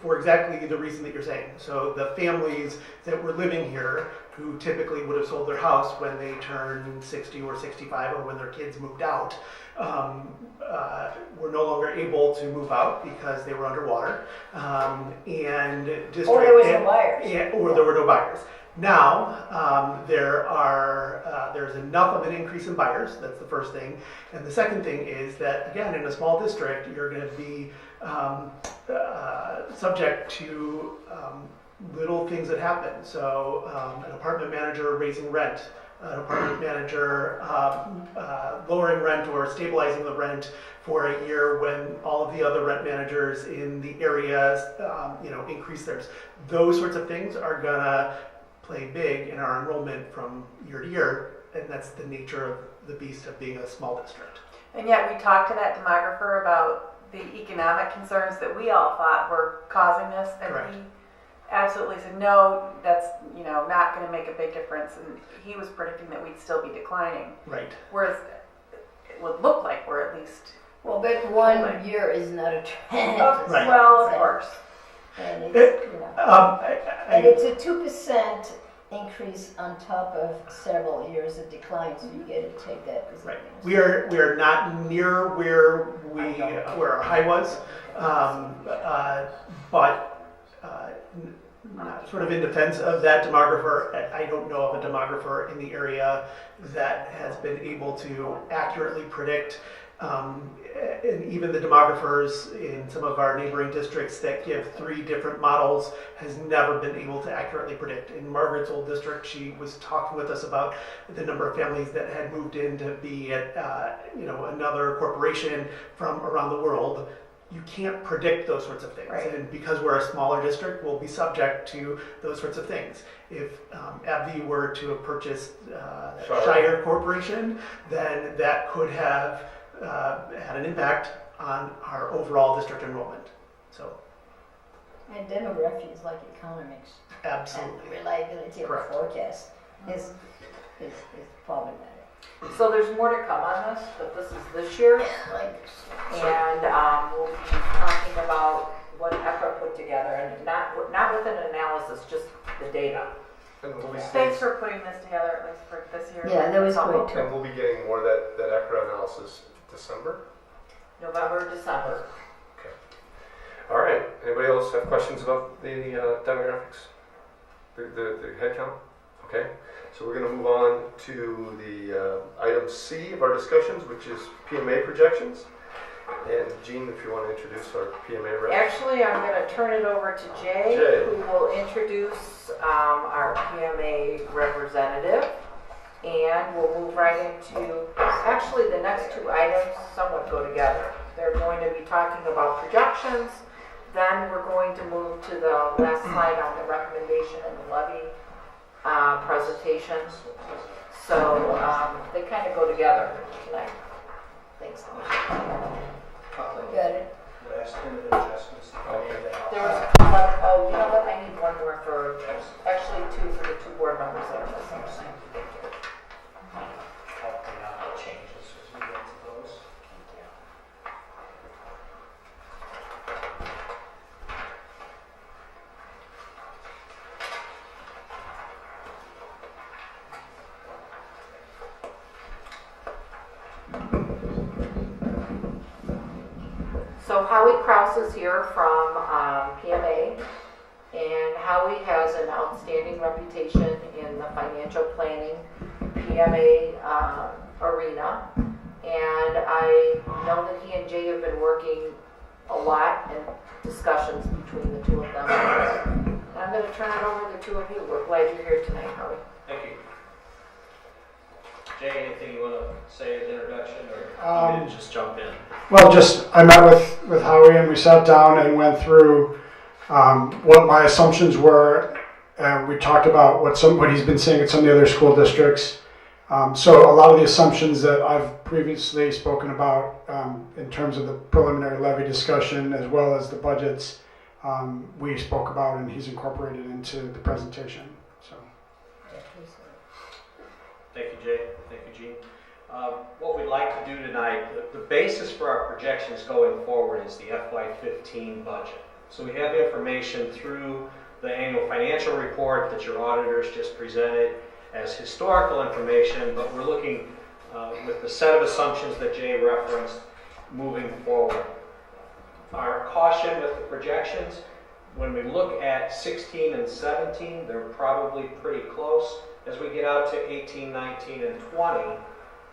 for exactly the reason that you're saying. So the families that were living here, who typically would have sold their house when they turned 60 or 65 or when their kids moved out, were no longer able to move out because they were underwater. Or there was no buyers. Or there were no buyers. Now, there's enough of an increase in buyers. That's the first thing. And the second thing is that, again, in a small district, you're going to be subject to little things that happen. So an apartment manager raising rent, an apartment manager lowering rent or stabilizing the rent for a year when all of the other rent managers in the areas, increase theirs. Those sorts of things are gonna play big in our enrollment from year to year, and that's the nature of the beast of being a small district. And yet we talked to that demographer about the economic concerns that we all thought were causing this, and Correct. he absolutely said, no, that's not going to make a big difference, and he was predicting that we'd still be declining. Right. Whereas it would look like we're at least. Well, but 1 year is not a trend. Right. Well, of course. And it's, and it's a 2% increase on top of several years of decline, so you get to take that as Right. a We are not near where where our high was, but sort of in defense of that demographer, I don't know of a demographer in the area that has been able to accurately predict. And even the demographers in some of our neighboring districts that give 3 different models has never been able to accurately predict. In Margaret's old district, she was talking with us about the number of families that had moved in to be at another corporation from around the world. You can't predict those sorts of things. Right. And because we're a smaller district, we'll be subject to those sorts of things. If AbbVie were to have purchased Shire Corporation, then that could have had an impact on our overall district enrollment. So, And demography is like economics. absolutely. And reliability of the Correct. forecast is problematic. So there's more to come on this, but this is this year. Like, And we'll be talking about what EPRA put together, and not with an analysis, just the data. And we'll be Thanks for putting this together, at least for this year. yeah, that was Helpful. great too. And we'll be getting more of that ECRA analysis December. November, December. All right. Anybody else have questions about the demographics? The head count? Okay. So we're going to move on to the item C of our discussions, which is PMA projections. And Jean, if you want to introduce our PMA rep. Actually, I'm going to turn it over to Jay, Jay. who will introduce our PMA representative. And we'll move right into, actually the next 2 items somewhat go together. They're going to be talking about projections, then we're going to move to the last slide on the recommendation and the levy presentations. So they kind of go together tonight. Thanks. We got it. Last minute adjustments. There was you know what, I need one more for, actually 2 for the 2 board members that are missing. Helping out the changes as we get to those. So Howie Kraus is here from PMA, and Howie has an outstanding reputation in the financial planning PMA arena, and I know that he and Jay have been working a lot in discussions between the 2 of them. And I'm going to turn it over to the 2 of you. We're glad you're here tonight, Howie. Thank you. Jay, anything you want to say as introduction, or Um, you need to just jump in? Well, I met with Howie and we sat down and went through what my assumptions were, and we talked about what he's been saying at some of the other school districts. So a lot of the assumptions that I've previously spoken about in terms of the preliminary levy discussion as well as the budgets, we spoke about and he's incorporated into the presentation. So. Thank you, Jay. Thank you, Jean. What we'd like to do tonight, the basis for our projections going forward is the FY15 budget. So we have information through the annual financial report that your auditors just presented as historical information, but we're looking with the set of assumptions that Jay referenced moving forward. Our caution with the projections, when we look at 16 and 17, they're probably pretty close. As we get out to 18, 19, and 20,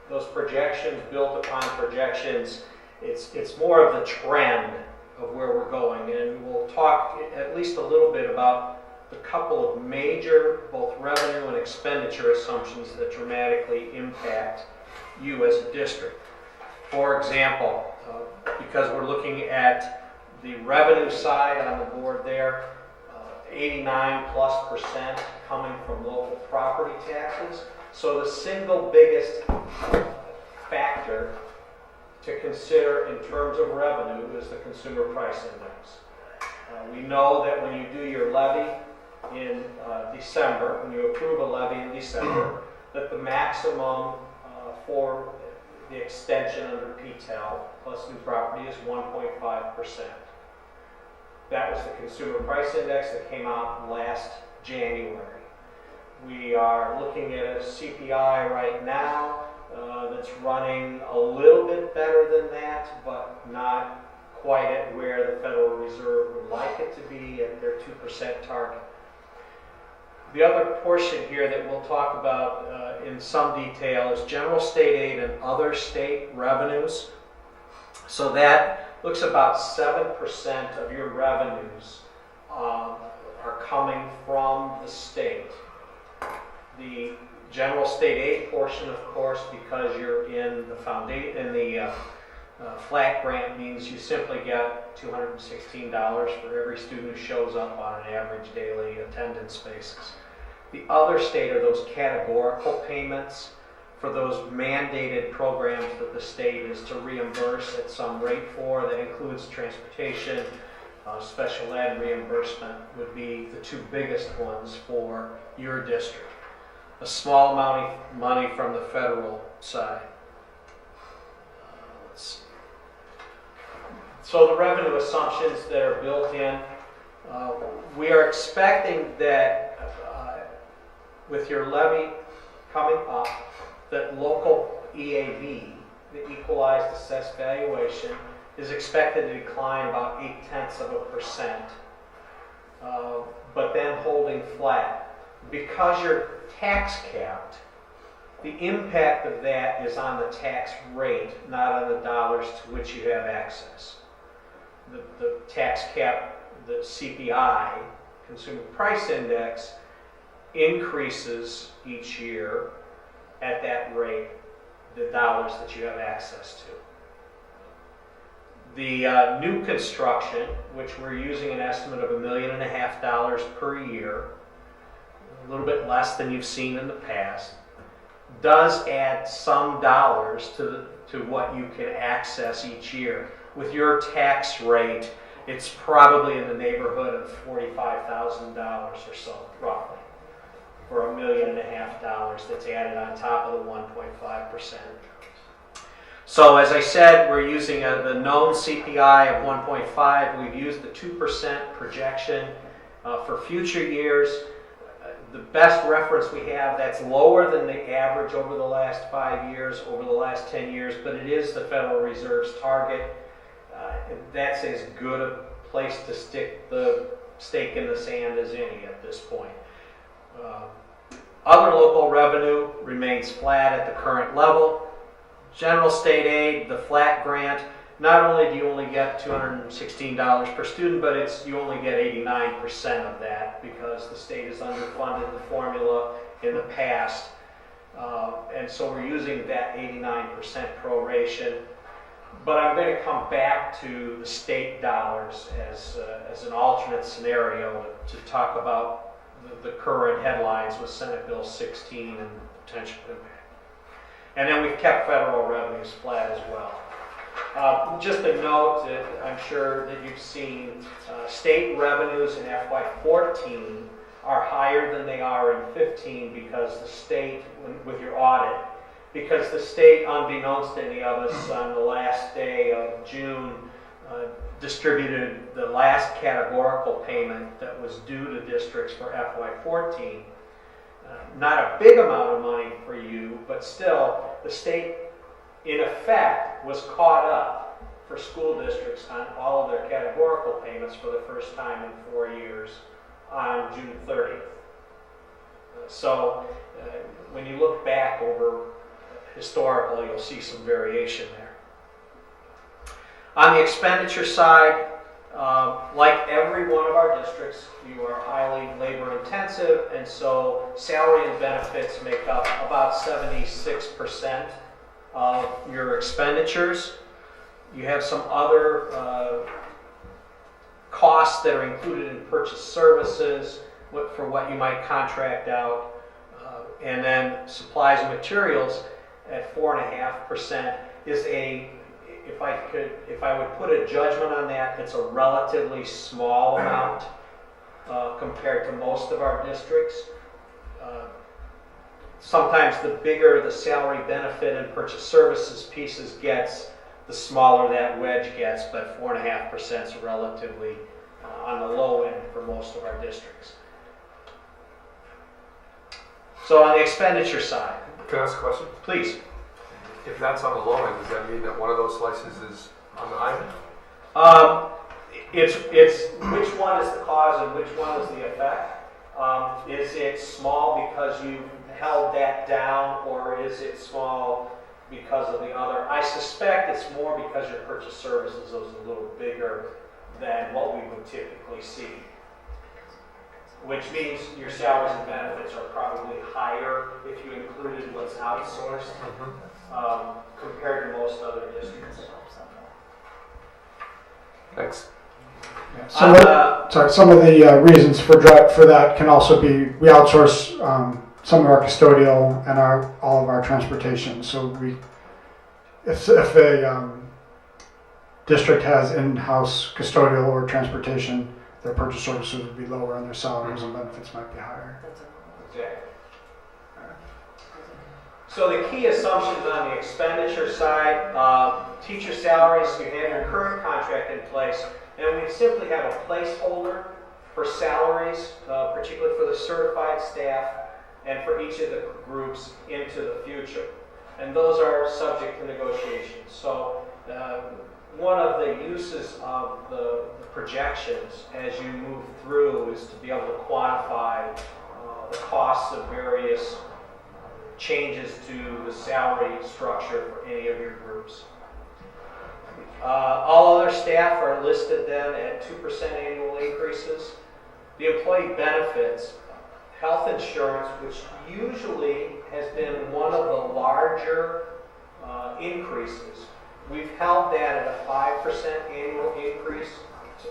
those projections built upon projections, it's more of the trend of where we're going. And we'll talk at least a little bit about the couple of major both revenue and expenditure assumptions that dramatically impact you as a district. For example, because we're looking at the revenue side on the board there, 89+% coming from local property taxes. So the single biggest factor to consider in terms of revenue is the consumer price index. We know that when you do your levy in December, when you approve a levy in December, that the maximum for the extension under PTEL plus new property is 1.5%. That was the consumer price index that came out last January. We are looking at a CPI right now that's running a little bit better than that, but not quite at where the Federal Reserve would like it to be at their 2% target. The other portion here that we'll talk about in some detail is general state aid and other state revenues. So that looks about 7% of your revenues are coming from the state. The general state aid portion, of course, because you're in the flat grant, means you simply get $216 for every student who shows up on an average daily attendance basis. The other state are those categorical payments for those mandated programs that the state is to reimburse at some rate for. That includes transportation, special ed reimbursement would be the two biggest ones for your district. A small amount of money from the federal side. Let's see. So the revenue assumptions that are built in, we are expecting that with your levy coming up, that local EAV, the equalized assessed valuation, is expected to decline about 0.8%, but then holding flat. Because you're tax capped, the impact of that is on the tax rate, not on the dollars to which you have access. The tax cap, the CPI, Consumer Price Index, increases each year at that rate, the dollars that you have access to. The new construction, which we're using an estimate of $1.5 million per year, a little bit less than you've seen in the past, does add some dollars to what you can access each year. With your tax rate, it's probably in the neighborhood of $45,000 or so, roughly, for $1.5 million that's added on top of the 1.5%. So as I said, we're using the known CPI of 1.5. We've used the 2% projection for future years. The best reference we have, that's lower than the average over the last 5 years, over the last 10 years, but it is the Federal Reserve's target. That's as good a place to stick the stake in the sand as any at this point. Other local revenue remains flat at the current level. General state aid, the flat grant, not only do you only get $216 per student, but you only get 89% of that because the state has underfunded the formula in the past. And so we're using that 89% proration. But I'm going to come back to the state dollars as an alternate scenario to talk about the current headlines with Senate Bill 16 and potential impact. And then we've kept federal revenues flat as well. Just a note that I'm sure that you've seen, state revenues in FY14 are higher than they are in 15 because the state, with your audit, because the state, unbeknownst to any of us, on the last day of June, distributed the last categorical payment that was due to districts for FY14. Not a big amount of money for you, but still, the state, in effect, was caught up for school districts on all of their categorical payments for the first time in 4 years on June 30th. So when you look back over historical, you'll see some variation there. On the expenditure side, Like every one of our districts, you are highly labor intensive, and so salary and benefits make up about 76% of your expenditures. You have some other costs that are included in purchase services for what you might contract out, and then supplies and materials at 4.5% is if I would put a judgment on that, it's a relatively small amount compared to most of our districts. Sometimes the bigger the salary benefit and purchase services pieces gets, the smaller that wedge gets, but 4.5% is relatively on the low end for most of our districts. So on the expenditure side. Can I ask a question? Please. If that's on the low end, does that mean that one of those slices is on the high end? It's which one is the cause and which one is the effect. Is it small because you held that down, or is it small because of the other? I suspect it's more because your purchase services is a little bigger than what we would typically see, which means your salaries and benefits are probably higher if you included what's outsourced compared to most other districts. Thanks. Some of the reasons for that can also be we outsource some of our custodial and all of our transportation. So if a district has in-house custodial or transportation, their purchase services would be lower and their salaries and benefits might be higher. Exactly. So the key assumptions on the expenditure side, teacher salaries, you have your current contract in place, and we simply have a placeholder for salaries, particularly for the certified staff and for each of the groups into the future. And those are subject to negotiation. So one of the uses of the projections as you move through is to be able to quantify the costs of various changes to the salary structure for any of your groups. All other staff are listed then at 2% annual increases. The employee benefits, health insurance, which usually has been one of the larger increases, we've held that at a 5% annual increase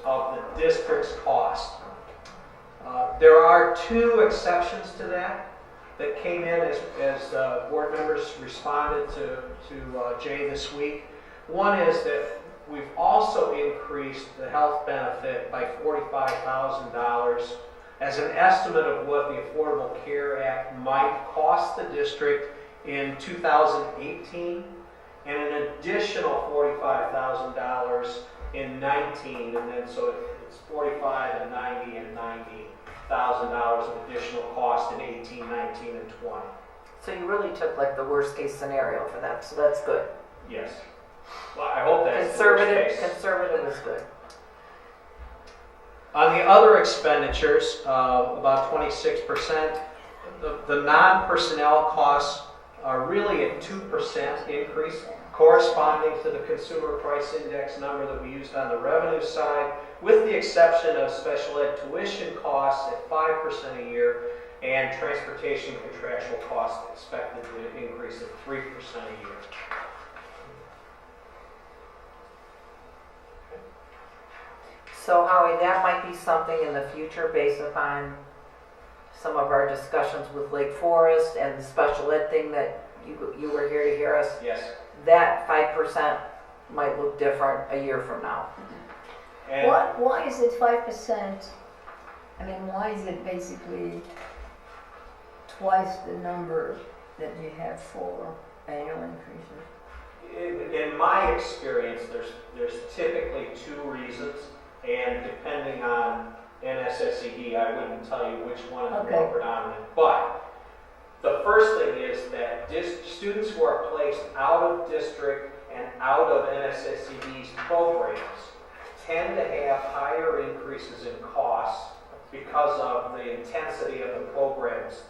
of the district's cost. There are two exceptions to that came in as board members responded to Jay this week. One is that we've also increased the health benefit by $45,000 as an estimate of what the Affordable Care Act might cost the district in 2018, and an additional $45,000 in 19, and then so it's 45 and 90 and $90,000 of additional cost in 18, 19, and 20. So you really took like the worst case scenario for that, so that's good. Yes. Well, I hope that's the worst case. Conservative is good. On the other expenditures, about 26%, the non-personnel costs are really a 2% increase, corresponding to the consumer price index number that we used on the revenue side, with the exception of special ed tuition costs at 5% a year and transportation contractual costs expected to increase at 3% a year. So Howie, that might be something in the future based upon some of our discussions with Lake Forest and the special ed thing that you were here to hear us. Yes. That 5% might look different a year from now. And Why is it 5%? I mean, why is it basically twice the number that you have for annual increases? in my experience, there's typically two reasons, and depending on NSSED, I wouldn't tell you which one is more predominant. But the first thing is that students who are placed out of district and out of NSSED's programs tend to have higher increases in costs because of the intensity of the programs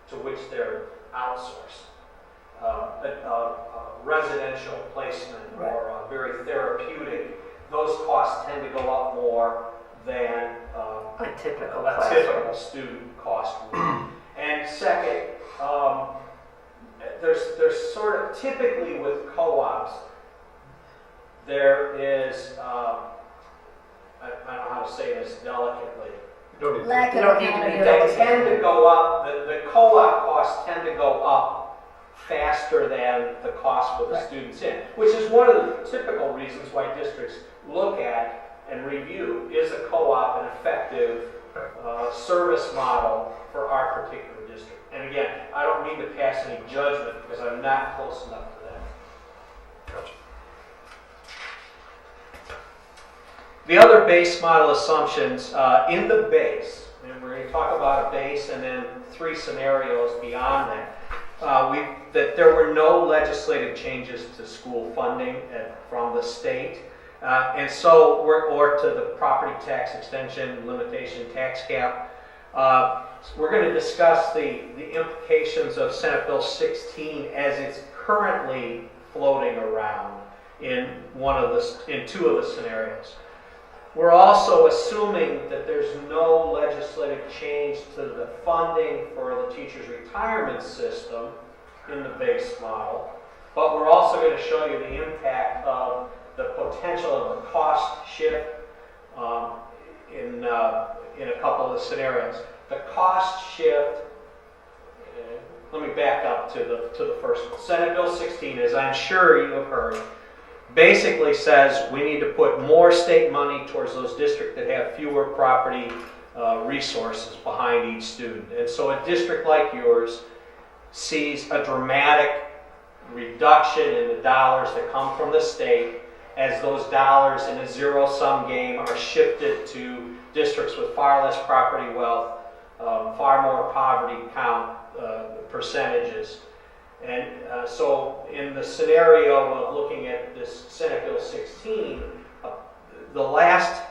to which they're outsourced. A residential placement or very therapeutic, those costs tend to go up more than A typical a classroom. typical student cost would. And second, there's sort of typically with co-ops, there is, I don't know how to say this delicately. Lack You of don't need to be accountability. They tend to go up, the co-op costs tend to go up faster than the cost for the students in, which is one of the typical reasons why districts look at and review, is a co-op an effective service model for our particular district? And again, I don't mean to pass any judgment because I'm not close enough to that. Gotcha. The other base model assumptions in the base, and we're going to talk about a base and then 3 scenarios beyond that. That there were no legislative changes to school funding from the state, and so or to the property tax extension limitation tax cap. We're going to discuss the implications of Senate Bill 16 as it's currently floating around in 2 of the scenarios. We're also assuming that there's no legislative change to the funding for the teachers' retirement system in the base model, but we're also going to show you the impact of the potential of a cost shift in a couple of the scenarios. The cost shift, let me back up to the first one. Senate Bill 16, as I'm sure you have heard, basically says we need to put more state money towards those districts that have fewer property resources behind each student. And so a district like yours sees a dramatic reduction in the dollars that come from the state as those dollars in a zero-sum game are shifted to districts with far less property wealth, far more poverty count percentages. And so in the scenario of looking at this Senate Bill 16, the last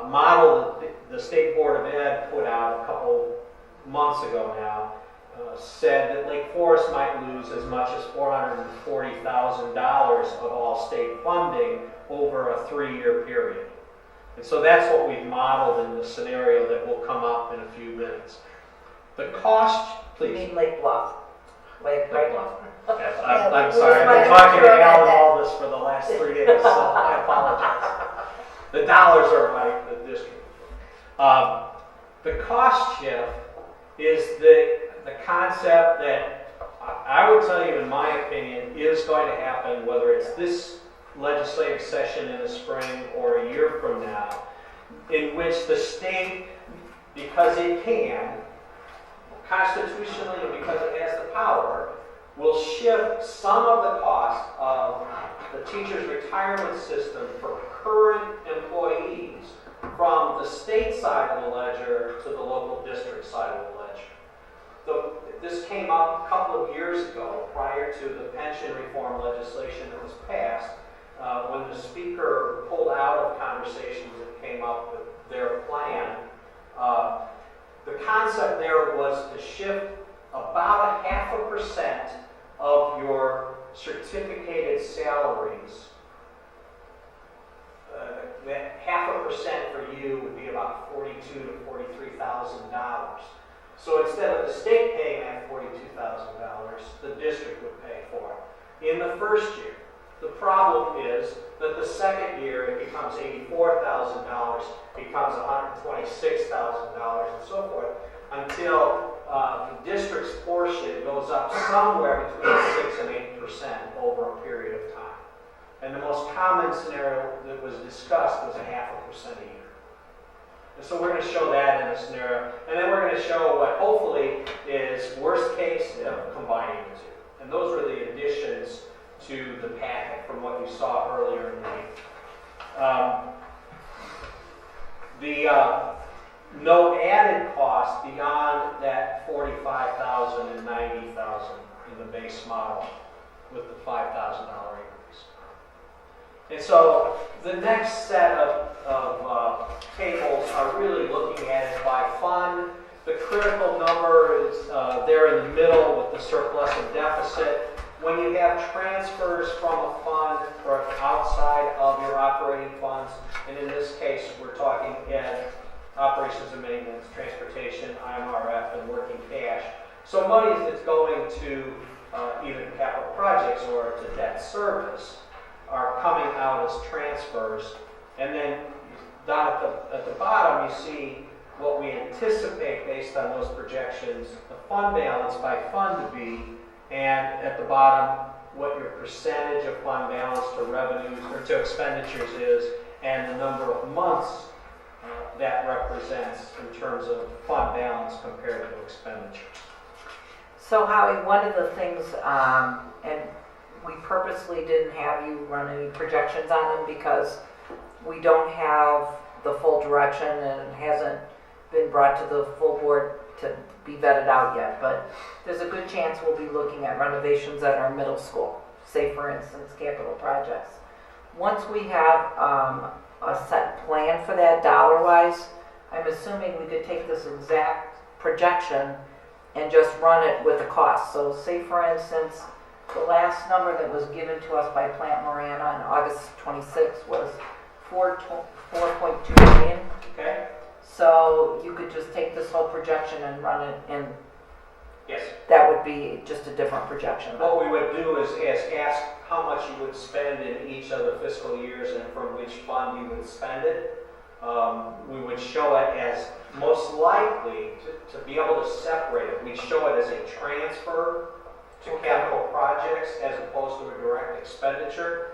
model that the State Board of Ed put out a couple months ago now said that Lake Forest might lose as much as $440,000 of all state funding over a 3-year period. And so that's what we've modeled in the scenario that will come up in a few minutes. The cost, You please. mean Lake Bluff? Lake Bluff? Yes, I'm sorry. I've been talking to Alan all this for the last 3 days, so I apologize. The dollars are like the district. The cost shift is the concept that I would tell you, in my opinion, is going to happen, whether it's this legislative session in the spring or a year from now, in which the state, because it can, constitutionally and because it has the power, will shift some of the cost of the teacher's retirement system for current employees from the state side of the ledger to the local district side of the ledger. This came up a couple of years ago, prior to the pension reform legislation that was passed, when the speaker pulled out of conversations that came up with their plan. The concept there was to shift about 0.5% of your certificated salaries. That 0.5% for you would be about $42,000 to $43,000. So instead of the state paying that $42,000, the district would pay for it in the first year. The problem is that the second year it becomes $84,000, becomes $126,000, and so forth, until the district's portion goes up somewhere between 6 and 8% over a period of time. And the most common scenario that was discussed was 0.5% a year. And so we're going to show that in a scenario, and then we're going to show what hopefully is worst case of combining the two. And those are the additions to the packet from what you saw earlier in the week. No added cost beyond that $45,000 and $90,000 in the base model with the $5,000 increase. And so the next set of tables are really looking at it by fund. The critical number is there in the middle with the surplus and deficit. When you have transfers from a fund or outside of your operating funds. And in this case, we're talking ed, operations and maintenance, transportation, IMRF, and working cash. So money that's going to either capital projects or to debt service are coming out as transfers. And then down at the bottom, you see what we anticipate based on those projections, the fund balance by fund to be, and at the bottom, what your percentage of fund balance to revenues or to expenditures is, and the number of months that represents in terms of fund balance compared to expenditures. So Howie, one of the things, and we purposely didn't have you run any projections on them because we don't have the full direction and it hasn't been brought to the full board to be vetted out yet, but there's a good chance we'll be looking at renovations at our middle school, say for instance capital projects. Once we have a set plan for that dollar-wise, I'm assuming we could take this exact projection and just run it with the cost. So say for instance, the last number that was given to us by Plant Moran on August 26th was 4.2 million. Okay? So you could just take this whole projection and run it, and Yes. that would be just a different projection. What we would do is ask how much you would spend in each of the fiscal years and from which fund you would spend it. We would show it as most likely to be able to separate it. We'd show it as a transfer to capital projects as opposed to a direct expenditure.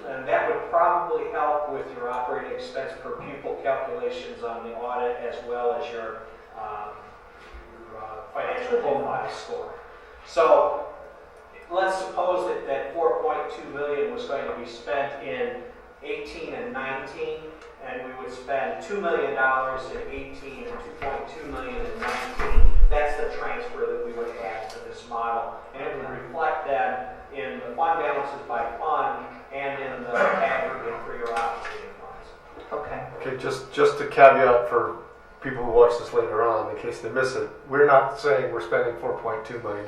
And that would probably help with your operating expense per pupil calculations on the audit as well as your financial profile score. So let's suppose that 4.2 million was going to be spent in 18 and 19, and we would spend $2 million in 18 and 2.2 million in 19. That's the transfer that we would add to this model, and it would reflect that in the fund balances by fund and in the aggregate for your operating funds. Okay. Okay, just to caveat for people who watch this later on, in case they miss it, we're not saying we're spending $4.2 million.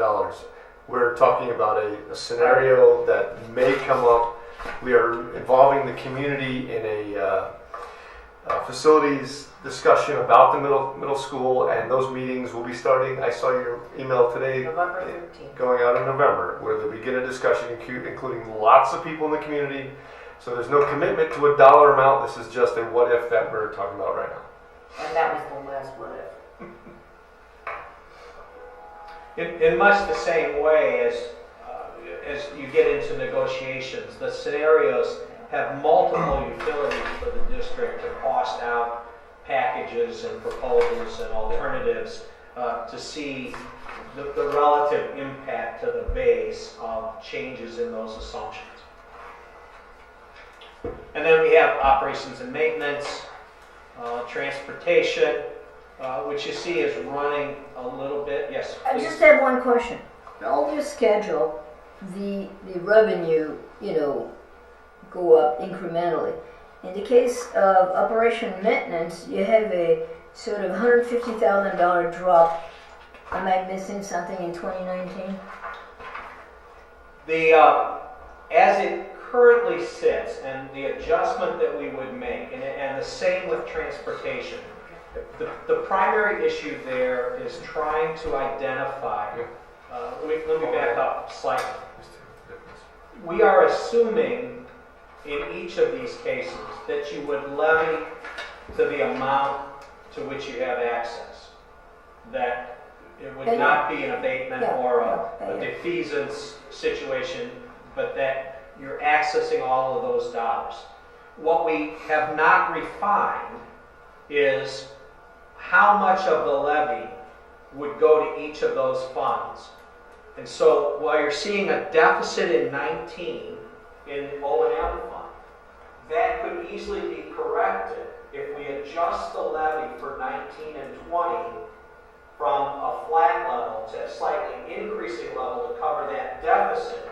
We're talking about a scenario that may come up. We are involving the community in a facilities discussion about the middle school, and those meetings will be starting. I saw your email today. November 13th. Going out in November, where they'll begin a discussion including lots of people in the community. So there's no commitment to a dollar amount. This is just a what if that we're talking about right now. And that was the last what if. In much the same way as you get into negotiations, the scenarios have multiple utilities for the district to cost out packages and proposals and alternatives to see the relative impact to the base of changes in those assumptions. And then we have operations and maintenance, transportation, which you see is running a little bit. Yes, I please. just have one question. In all your schedule, the revenue, go up incrementally. In the case of operation maintenance, you have a sort of $150,000 drop. Am I missing something in 2019? As it currently sits, and the adjustment that we would make, and the same with transportation, the primary issue there is trying to identify. Let me back up slightly. We are assuming in each of these cases that you would levy to the amount to which you have access. That it would not be an abatement or a defeasance situation, but that you're accessing all of those dollars. What we have not refined is how much of the levy would go to each of those funds. And so while you're seeing a deficit in 19 in O&M fund, that could easily be corrected if we adjust the levy for 19 and 20 from a flat level to a slightly increasing level to cover that deficit.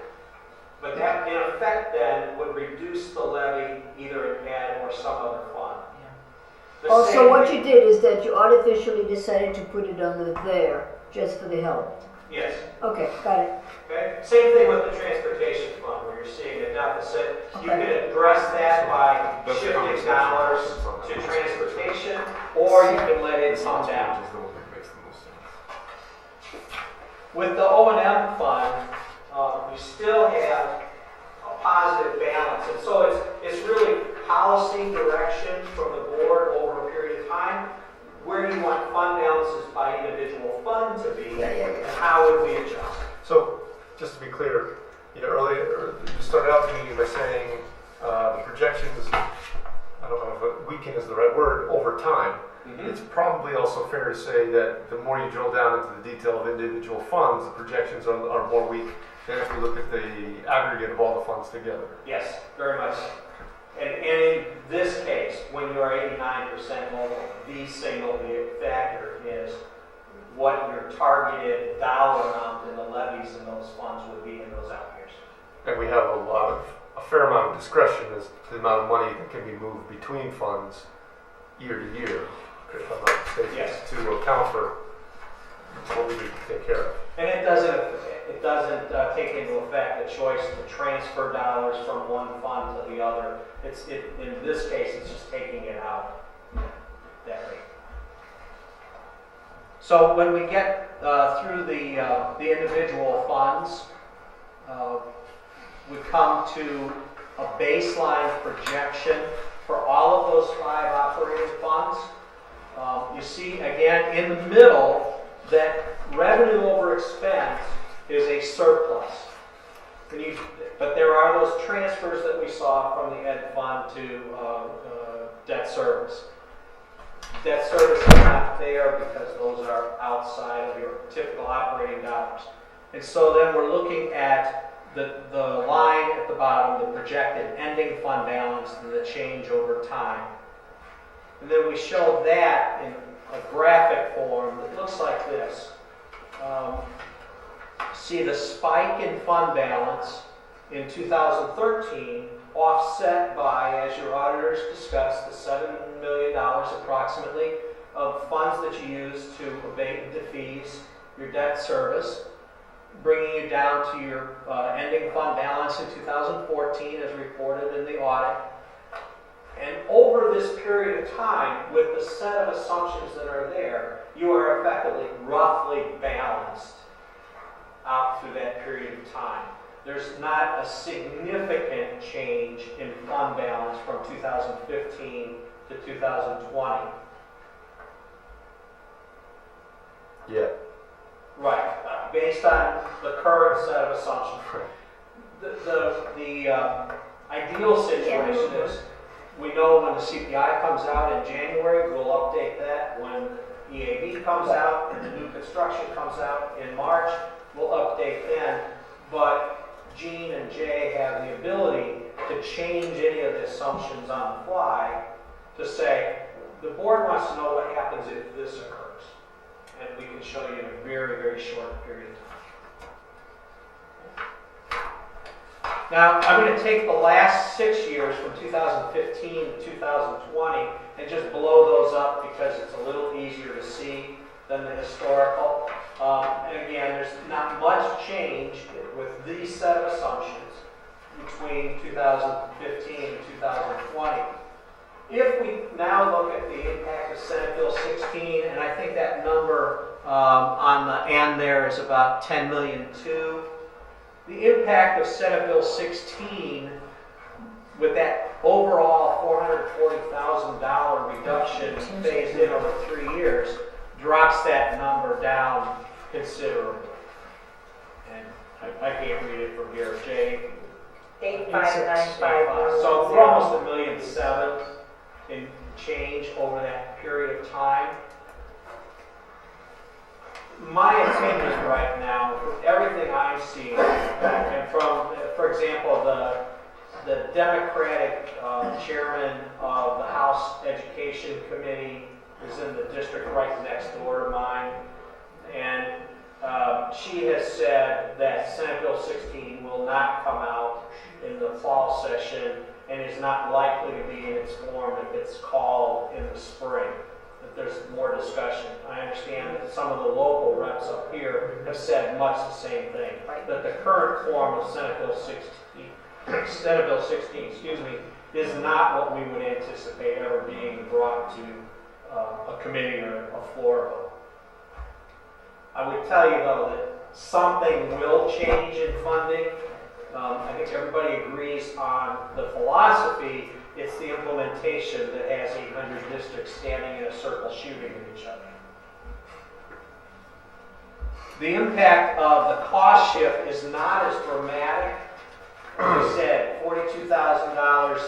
But that, in effect, then would reduce the levy either in ed or some other fund. So what you did is that you artificially decided to put it under there, just for the help. Yes. Okay, got it. Okay? Same thing with the transportation fund, where you're seeing a deficit. You can address that by shifting dollars to transportation, or you can let it come down. With the O&M fund, we still have a positive balance, and so it's really policy direction from the board over a period of time. Where do you want fund balances by individual fund to be, and how would we adjust? So, just to be clear, earlier you started out the meeting by saying the projections, I don't know if weaken is the right word, over time. It's probably also fair to say that the more you drill down into the detail of individual funds, the projections are more weak than if we look at the aggregate of all the funds together. Yes, very much. And in this case, when you are 89% local, the single factor is what your targeted dollar amount in the levies in those funds would be in those out years. And we have a fair amount of discretion as to the amount of money that can be moved between funds year to year, if I'm not mistaken, yes, to account for what we need to take care of. And it doesn't take into effect the choice to transfer dollars from one fund to the other. In this case, it's just taking it out that rate. So when we get through the individual funds, we come to a baseline projection for all of those 5 operating funds. You see again in the middle that revenue over expense is a surplus. But there are those transfers that we saw from the Ed Fund to debt service. Debt service is not there because those are outside of your typical operating dollars. And so then we're looking at the line at the bottom, the projected ending fund balance and the change over time. And then we show that in a graphic form that looks like this. See the spike in fund balance in 2013 offset by, as your auditors discussed, the $7 million approximately of funds that you use to abate and defease your debt service, bringing you down to your ending fund balance in 2014 as reported in the audit. And over this period of time, with the set of assumptions that are there, you are effectively roughly balanced out through that period of time. There's not a significant change in fund balance from 2015 to 2020. Yeah. Right, based on the current set of assumptions. The ideal situation is we know when the CPI comes out in January, we'll update that. When EAB comes out and the new construction comes out in March, we'll update then. But Gene and Jay have the ability to change any of the assumptions on the fly to say, the board wants to know what happens if this occurs. And we can show you in a very, very short period of time. Now, I'm going to take the last 6 years from 2015 to 2020 and just blow those up because it's a little easier to see than the historical. And again, there's not much change with these set of assumptions between 2015 and 2020. If we now look at the impact of Senate Bill 16, and I think that number on the end there is about $10.2 million. The impact of Senate Bill 16 with that overall $440,000 reduction phased in over 3 years drops that number down considerably. And I can't read it from here. Jay? 8595. So we're almost $1.7 million in change over that period of time. My opinion right now, from everything I'm seeing, and from, for example, the Democratic chairman of the House Education Committee is in the district right next door to mine, and she has said that Senate Bill 16 will not come out in the fall session and is not likely to be in its form if it's called in the spring. that there's more discussion. I understand that some of the local reps up here have said much the same thing, that the current form of Senate Bill 16, is not what we would anticipate ever being brought to a committee or a floor vote. I would tell you though that something will change in funding. I think everybody agrees on the philosophy. It's the implementation that has 800 districts standing in a circle shooting at each other. The impact of the cost shift is not as dramatic. As I said, $42,000,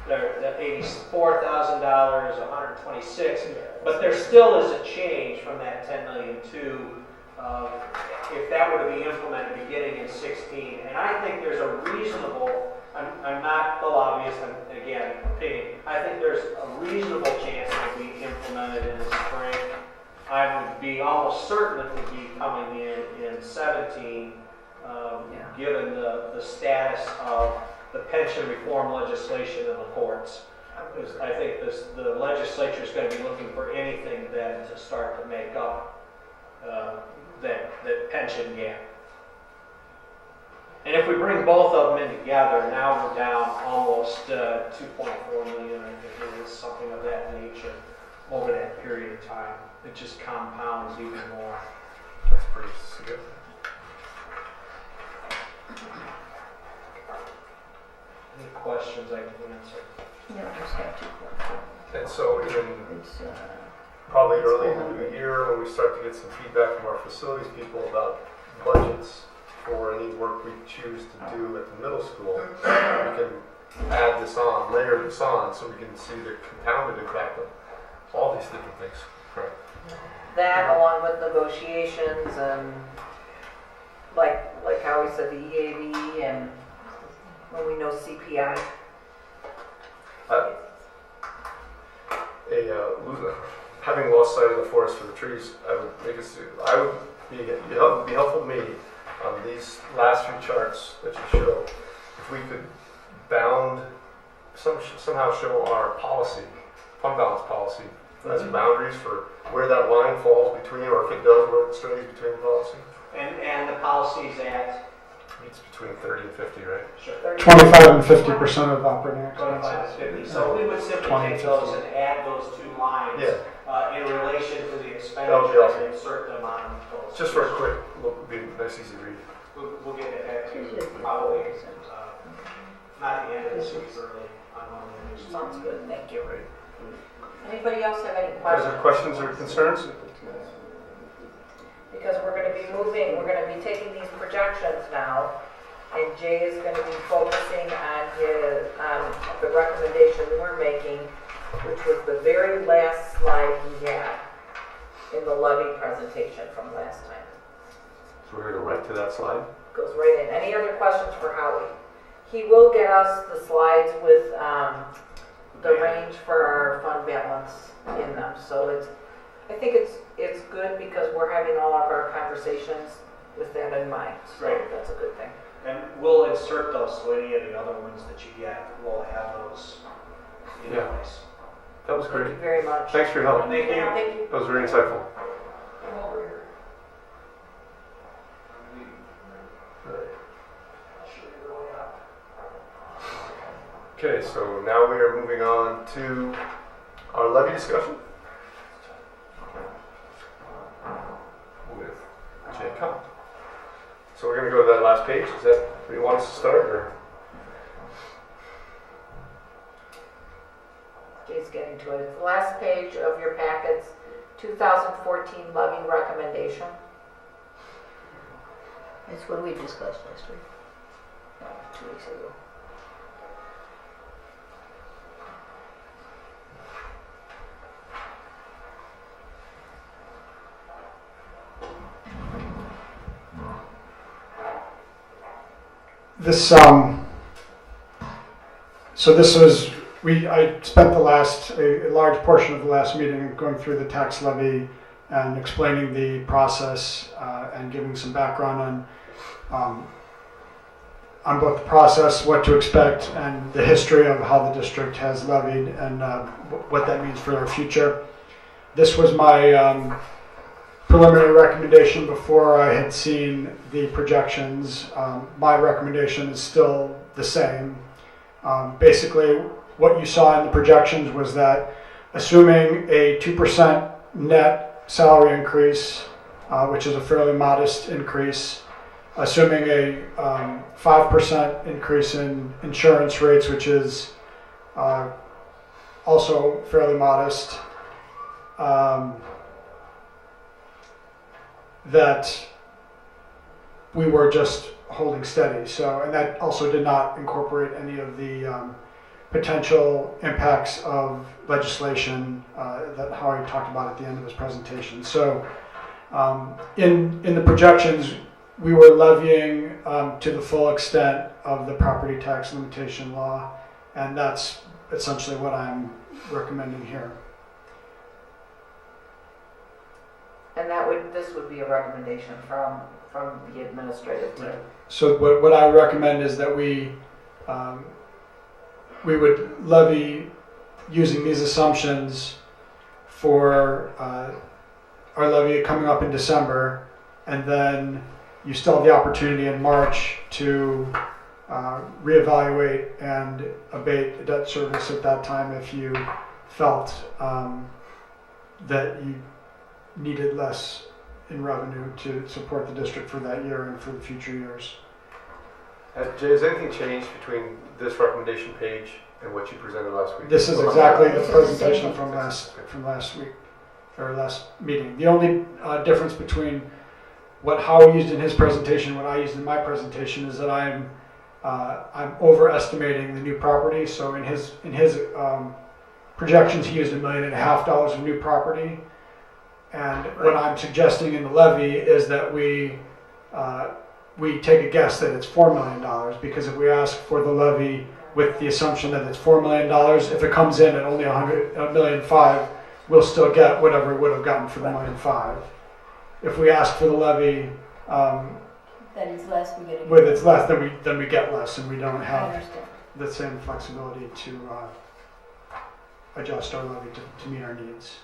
$84,000, $126,000, but there still is a change from that $10 million to if that were to be implemented beginning in 16. And I think there's a reasonable, I'm not the lobbyist, and again, opinion, I think there's a reasonable chance it will be implemented in the spring. I would be almost certain it would be coming in 17, given the status of the pension reform legislation in the courts. I think the legislature is going to be looking for anything then to start to make up that pension gap. And if we bring both of them in together, now we're down almost 2.4 million, I think it is, something of that nature, over that period of time. It just compounds even more. That's pretty significant. Any questions I can answer? Yeah, I just have 2 questions. And so even It's, probably early in the year when we start to get some feedback from our facilities people about budgets for any work we choose to do at the middle school, we can add this on, layer this on, so we can see the compounded impact of all these different things. Correct. That along with negotiations and like how we said the EAB and when we know CPI. Having lost sight of the forest for the trees, it would be helpful to me on these last few charts that you show, if we could somehow show our policy, fund balance policy, as boundaries for where that line falls between, or if it does, where it strays between policy. And the policies at? It's between 30 and 50, right? Sure. 25 and 50% of operating 25 expenses. and 50. So we would simply 20 take and those 50. and add those two lines in relation to the That'll be expenditure awesome. and insert them on those. Just for a quick look, would be nice, easy read. We'll get it back to you probably not the end of this week, early on Monday. Sounds good, thank you. Right. Anybody else have any Guys have questions or concerns? Because we're going to be taking these projections now, and Jay is going to be focusing on the recommendation we're making, which was the very last slide he had in the levy presentation from last time. So we're going to go right to that slide. Goes right in. Any other questions for Howie? He will get us the slides with the range for our fund balance in them. So I think it's good because we're having all of our conversations with that in mind. So Great. that's a good thing. And we'll insert those, so any of the other ones that you get, we'll have those in place. That was Thank great. you very much. Thanks for your help. Thank you. Thank you. That was very insightful. Okay, so now we are moving on to our levy discussion with Jay Cobb. So we're going to go to that last page. Is that where you want us to start? Or? Jay's getting to it. It's the last page of your packets, 2014 levy recommendation. That's what we discussed last week. 2 weeks ago. This, so this was, I spent a large portion of the last meeting going through the tax levy and explaining the process and giving some background on both the process, what to expect, and the history of how the district has levied and what that means for our future. this was my preliminary recommendation before I had seen the projections. My recommendation is still the same. Basically, what you saw in the projections was that assuming a 2% net salary increase, which is a fairly modest increase, assuming a 5% increase in insurance rates, which is also fairly modest, that we were just holding steady. So, and that also did not incorporate any of the potential impacts of legislation that Howie talked about at the end of his presentation. So, in the projections, we were levying to the full extent of the property tax limitation law, and that's essentially what I'm recommending here. And this would be a recommendation from the administrative team. Right. So what I recommend is that we would levy using these assumptions for our levy coming up in December, and then you still have the opportunity in March to reevaluate and abate debt service at that time if you felt that you needed less in revenue to support the district for that year and for the future years. Jay, has anything changed between this recommendation page and what you presented last week? This is exactly the presentation from last week, or last meeting. The only difference between what Howie used in his presentation and what I used in my presentation is that I'm overestimating the new property. So in his projections, he used $1.5 million of new property. And what I'm suggesting in the levy is that we take a guess that it's $4 million, because if we ask for the levy with the assumption that it's $4 million, if it comes in at only $1.5 million, we'll still get whatever we would have gotten for the $1.5 million. If we ask for the levy, That is less, we get when it's less, then we get less, and we don't I have understand. the same flexibility to adjust our levy to meet our needs.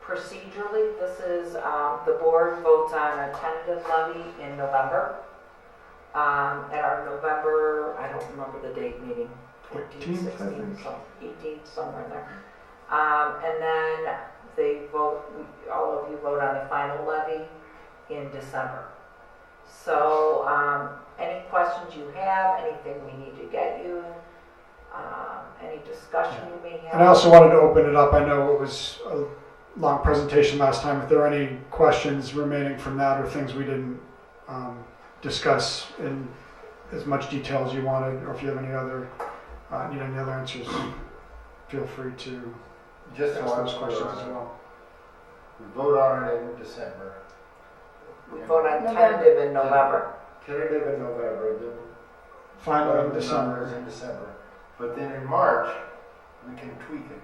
Procedurally, this is, the board votes on a tentative levy in November. At our November, I don't remember the date meeting, 15th, 16th, 18th, somewhere in there. And then they vote, all of you vote on the final levy in December. So, any questions you have, anything we need to get you, any discussion you may have? And I also wanted to open it up. I know it was a long presentation last time. If there are any questions remaining from that or things we didn't discuss in as much detail as you wanted, or if you have any other need any other answers, feel free to Just ask those questions as well. We vote on it in December. We vote on tentative in November. Tentative in November, then Final in the December. numbers in December. But then in March, we can tweak it.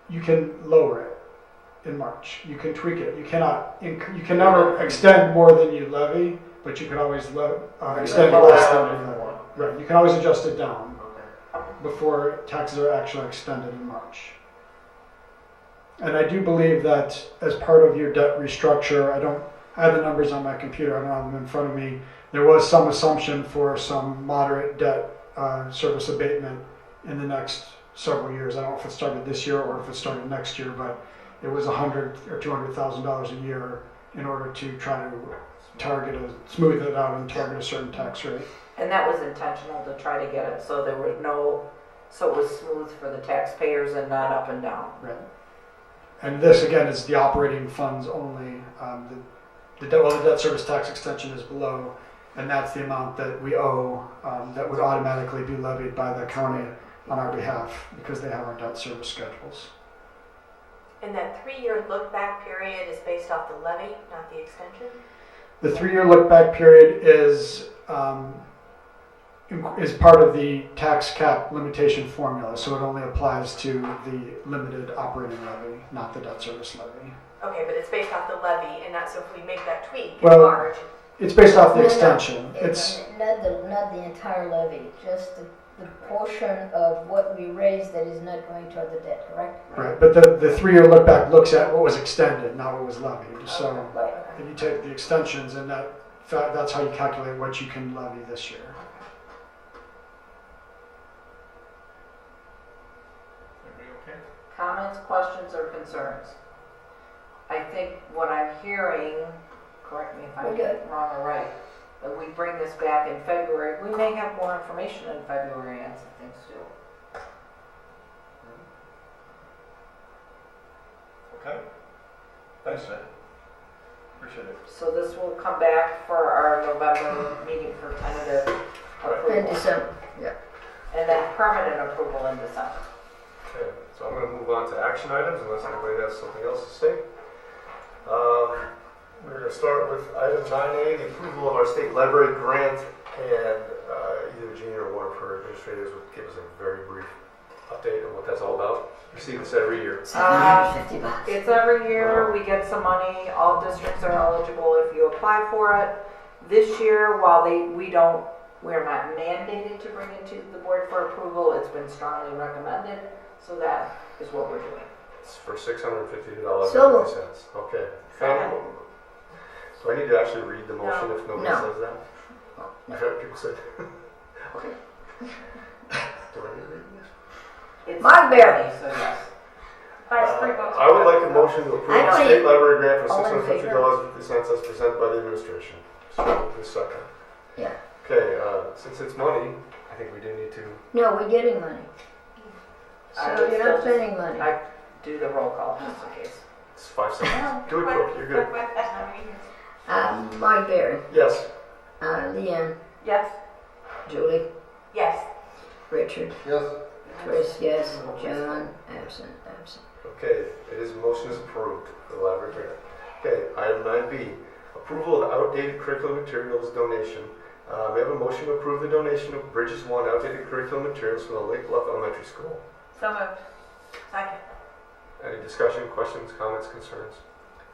You can lower it in March. You can tweak it. You cannot. You can never extend more than you levy, but you can always extend less than you levy. Right. You can always adjust it down before taxes are actually extended in March. And I do believe that as part of your debt restructure, I have the numbers on my computer. I don't have them in front of me. There was some assumption for some moderate debt service abatement in the next several years. I don't know if it started this year or if it started next year, but it was $100,000 or $200,000 a year in order to try to smooth it out and target a certain tax rate. And that was intentional to try to get it so so it was smooth for the taxpayers and not up and down. Right. And this again is the operating funds only. The debt service tax extension is below, and that's the amount that we owe that would automatically be levied by the county on our behalf because they have our debt service schedules. And that 3-year look-back period is based off the levy, not the extension? The 3-year look-back period is part of the tax cap limitation formula, so it only applies to the limited operating levy, not the debt service levy. Okay, but it's based off the levy, and that's so if we make that tweak in Well, March. it's based off the extension. It's not the entire levy, just the the portion of what we raised that is not going toward the debt, correct? Right, but the 3-year look back looks at what was extended, not what was levied. So Right. if you take the extensions and that's how you calculate what you can levy this year. Everybody okay? Comments, questions, or concerns? I think what I'm hearing, correct me if We're I'm good. wrong or right, that we bring this back in February. We may have more information in February on some things too. Okay. Thanks, Jen. Appreciate it. So this will come back for our November meeting for tentative In approval. December. And then permanent approval in December. Okay, so I'm going to move on to action items unless anybody has something else to say. We're going to start with item 9A, the approval of our state library grant, and either Jean or one of her administrators would give us a very brief update on what that's all about. We see this every year. $750. It's every year, we get some money, all districts are eligible if you apply for it. This year, while we're not mandated to bring it to the board for approval, it's been strongly recommended, so that is what we're doing. It's for $650.50. So- Okay. Do I need to actually read the motion if nobody No. says that? No. I've heard people say okay. Do I need to read this? It's Mark Berry. So yes. By 3 votes. I would like a motion to approve I the don't state need- library grant for All in $650.50 as presented by the administration. So, this second. Yeah. Okay, since it's money, I think we do need to. No, we're getting money. I So would you're still not spending money. I do the roll call just in case. It's 5 seconds. Do it quick. You're good. Mike Berry, Yes. Leanne, Yes. Julie, Yes. Richard, Yes. Chris, yes, John, absent. Okay, motion is approved for the library grant. Okay, item 9B, approval of outdated curriculum materials donation. We have a motion to approve the donation of Bridges 1 outdated curriculum materials from the Lake Bluff Elementary School. So moved. Second. Any discussion, questions, comments, concerns?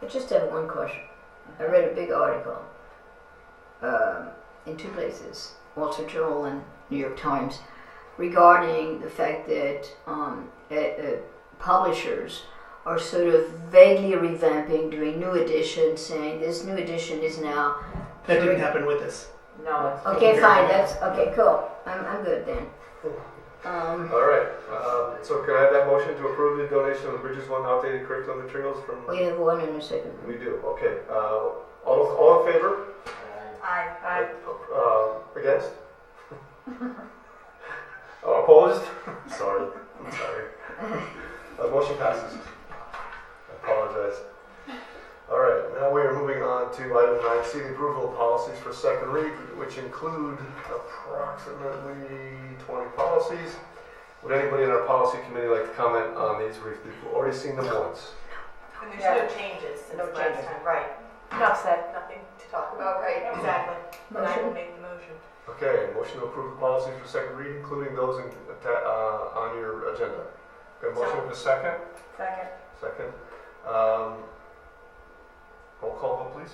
I just have one question. I read a big article in 2 places, Wall Street Journal and New York Times, regarding the fact that publishers are sort of vaguely revamping, doing new editions, saying this new edition is now. That didn't happen with us. No, it's. Okay, fine. That's okay. Cool. I'm good then. All right, so can I have that motion to approve the donation of the Bridges 1 outdated curriculum materials from? We have one in a second. We do, okay. All in favor? Aye. Against? Opposed? Sorry, I'm sorry. Motion passes. I apologize. All right, now we are moving on to item 9C, the approval of policies for second read, which include approximately 20 policies. Would anybody in our policy committee like to comment on these? We've already seen them once. And there's no changes since No last changes. time. Right. Enough said. Nothing to talk about. Right. Exactly. And I will Motion. make the motion. Okay, motion to approve the policies for second read, including those on your agenda. Got a motion with a second? Second. Second. Roll call vote, please.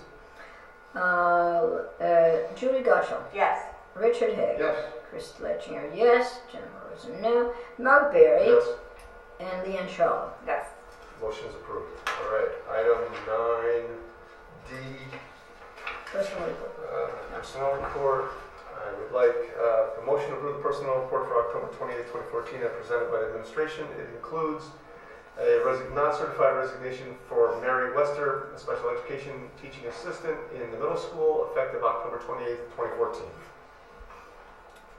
Julie Gottschall, Yes. Richard Haig, Yes. Chris Letchinger, yes, Jen Morrison, no, Mark Berry, Yes. and Leanne Shaw. Yes. Motion is approved. All right, item 9D, Personal report. personnel report. I would like a motion to approve the personnel report for October 28, 2014 as presented by the administration. It includes a non-certified resignation for Mary Wester, a special education teaching assistant in the middle school, effective October 28, 2014.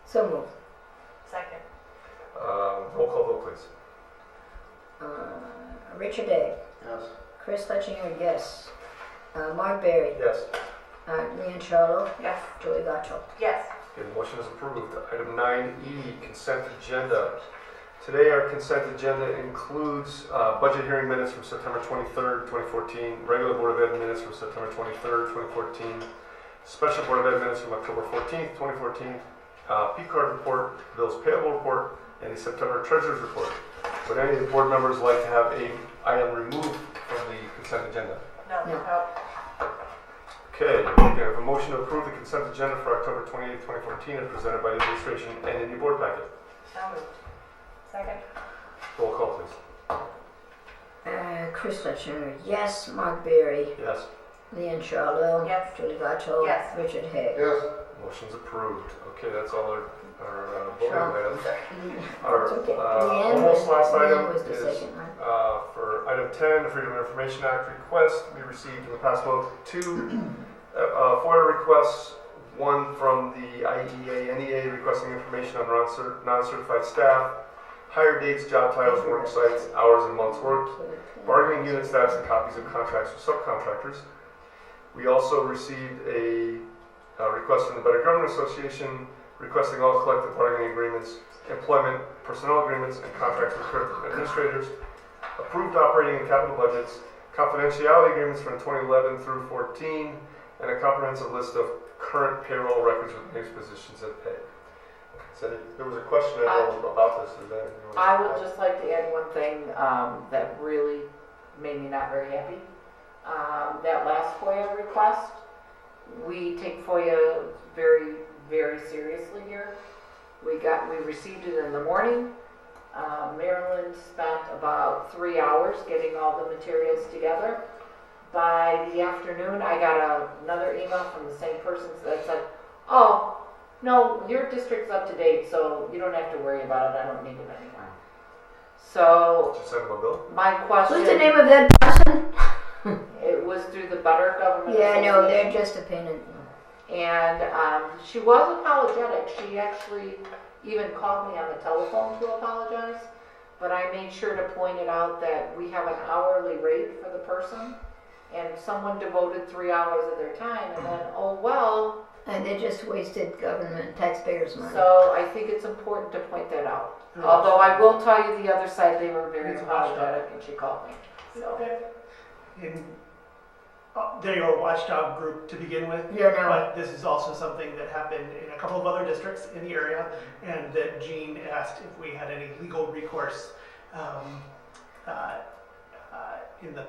So moved. Second. Roll call vote, please. Richard Haig, Yes. Chris Letchinger, yes. Mark Berry, Yes. Leanne Shaw, Yes. Julie Gottschall. Yes. Okay, the motion is approved. Item 9E, consent agenda. Today, our consent agenda includes budget hearing minutes from September 23rd, 2014, regular Board of Ed minutes from September 23rd, 2014, special Board of Ed minutes from October 14th, 2014, P-card report, bills payable report, and the September treasurer's report. Would any of the board members like to have an item removed from the consent agenda? No. No. No. Okay, we have a motion to approve the consent agenda for October 28th, 2014 as presented by the administration and in your board packet. So moved. Second. Roll call, please. Chris Fletcher, yes. Mark Berry, Yes. Leanne Charlo, Yes. Julie Vato, Yes. Richard Hay. Yes. Motion's approved. Okay, that's all our voting Sure. items. It's Our okay. almost last item Leanne was the is second, right? for item 10, the Freedom of Information Act request. We received in the past month 2 FOIA requests, one from the IDEA NEA requesting information on non-certified staff, hire dates, job titles, work sites, hours and months worked, bargaining unit status, and copies of contracts with subcontractors. We also received a request from the Better Government Association requesting all collective bargaining agreements, employment, personnel agreements, and contracts with critical administrators, approved operating and capital budgets, confidentiality agreements from 2011 through 14, and a comprehensive list of current payroll records with names, positions, and pay. So there was a question about this. Is that I would just like to add one thing that really made me not very happy. That last FOIA request, we take FOIA very, very seriously here. We received it in the morning. Marilyn spent about 3 hours getting all the materials together. By the afternoon, I got another email from the same person that said, "Oh, no, your district's up to date, so you don't have to worry about it. I don't need it anymore." So, Did you send them a bill? my question. What's the name of that person? It was through the Better Government Yeah, I know, Association. they're just a pain in. And she was apologetic. She actually even called me on the telephone to apologize. But I made sure to point it out that we have an hourly rate for the person. And someone devoted 3 hours of their time, and then, oh well. And they just wasted government taxpayers' money. So I think it's important to point that out. Although I will tell you the other side, they were very It's watched apologetic, and she called me. So. Okay. They're your watchdog group to begin with. Yeah, no. But this is also something that happened in a couple of other districts in the area, and that Jean asked if we had any legal recourse in the,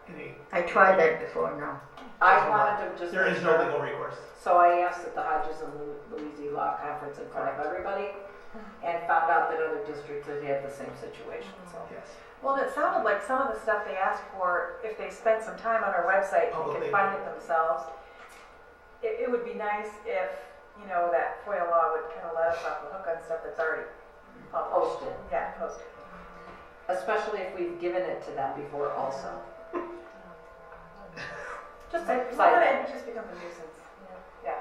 any. I tried that before, no. I wanted to just. There make is sure. no legal recourse. So I asked at the Hodges and Louise Law Conference in front of everybody, and found out that other districts had had the same situation. So. Yes. Well, and it sounded like some of the stuff they asked for, if they spent some time on our website, they Publicly. could find it themselves. It would be nice if, that FOIA law would kind of let us off the hook on stuff that's already published. Posted. Yeah, posted. Especially if we've given it to them before also. Just Like- it just becomes a nuisance. Yeah.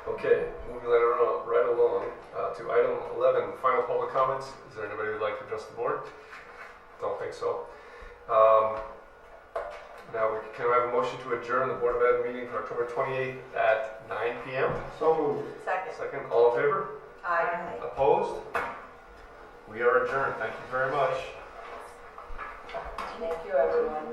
Okay, moving right along to item 11, final public comments. Is there anybody who'd like to address the board? Don't think so. Now, can I have a motion to adjourn the Board of Ed meeting for October 28th at 9 p.m.? So moved. Second. Second, all in favor? Aye. Opposed? We are adjourned. Thank you very much. Thank you, everyone.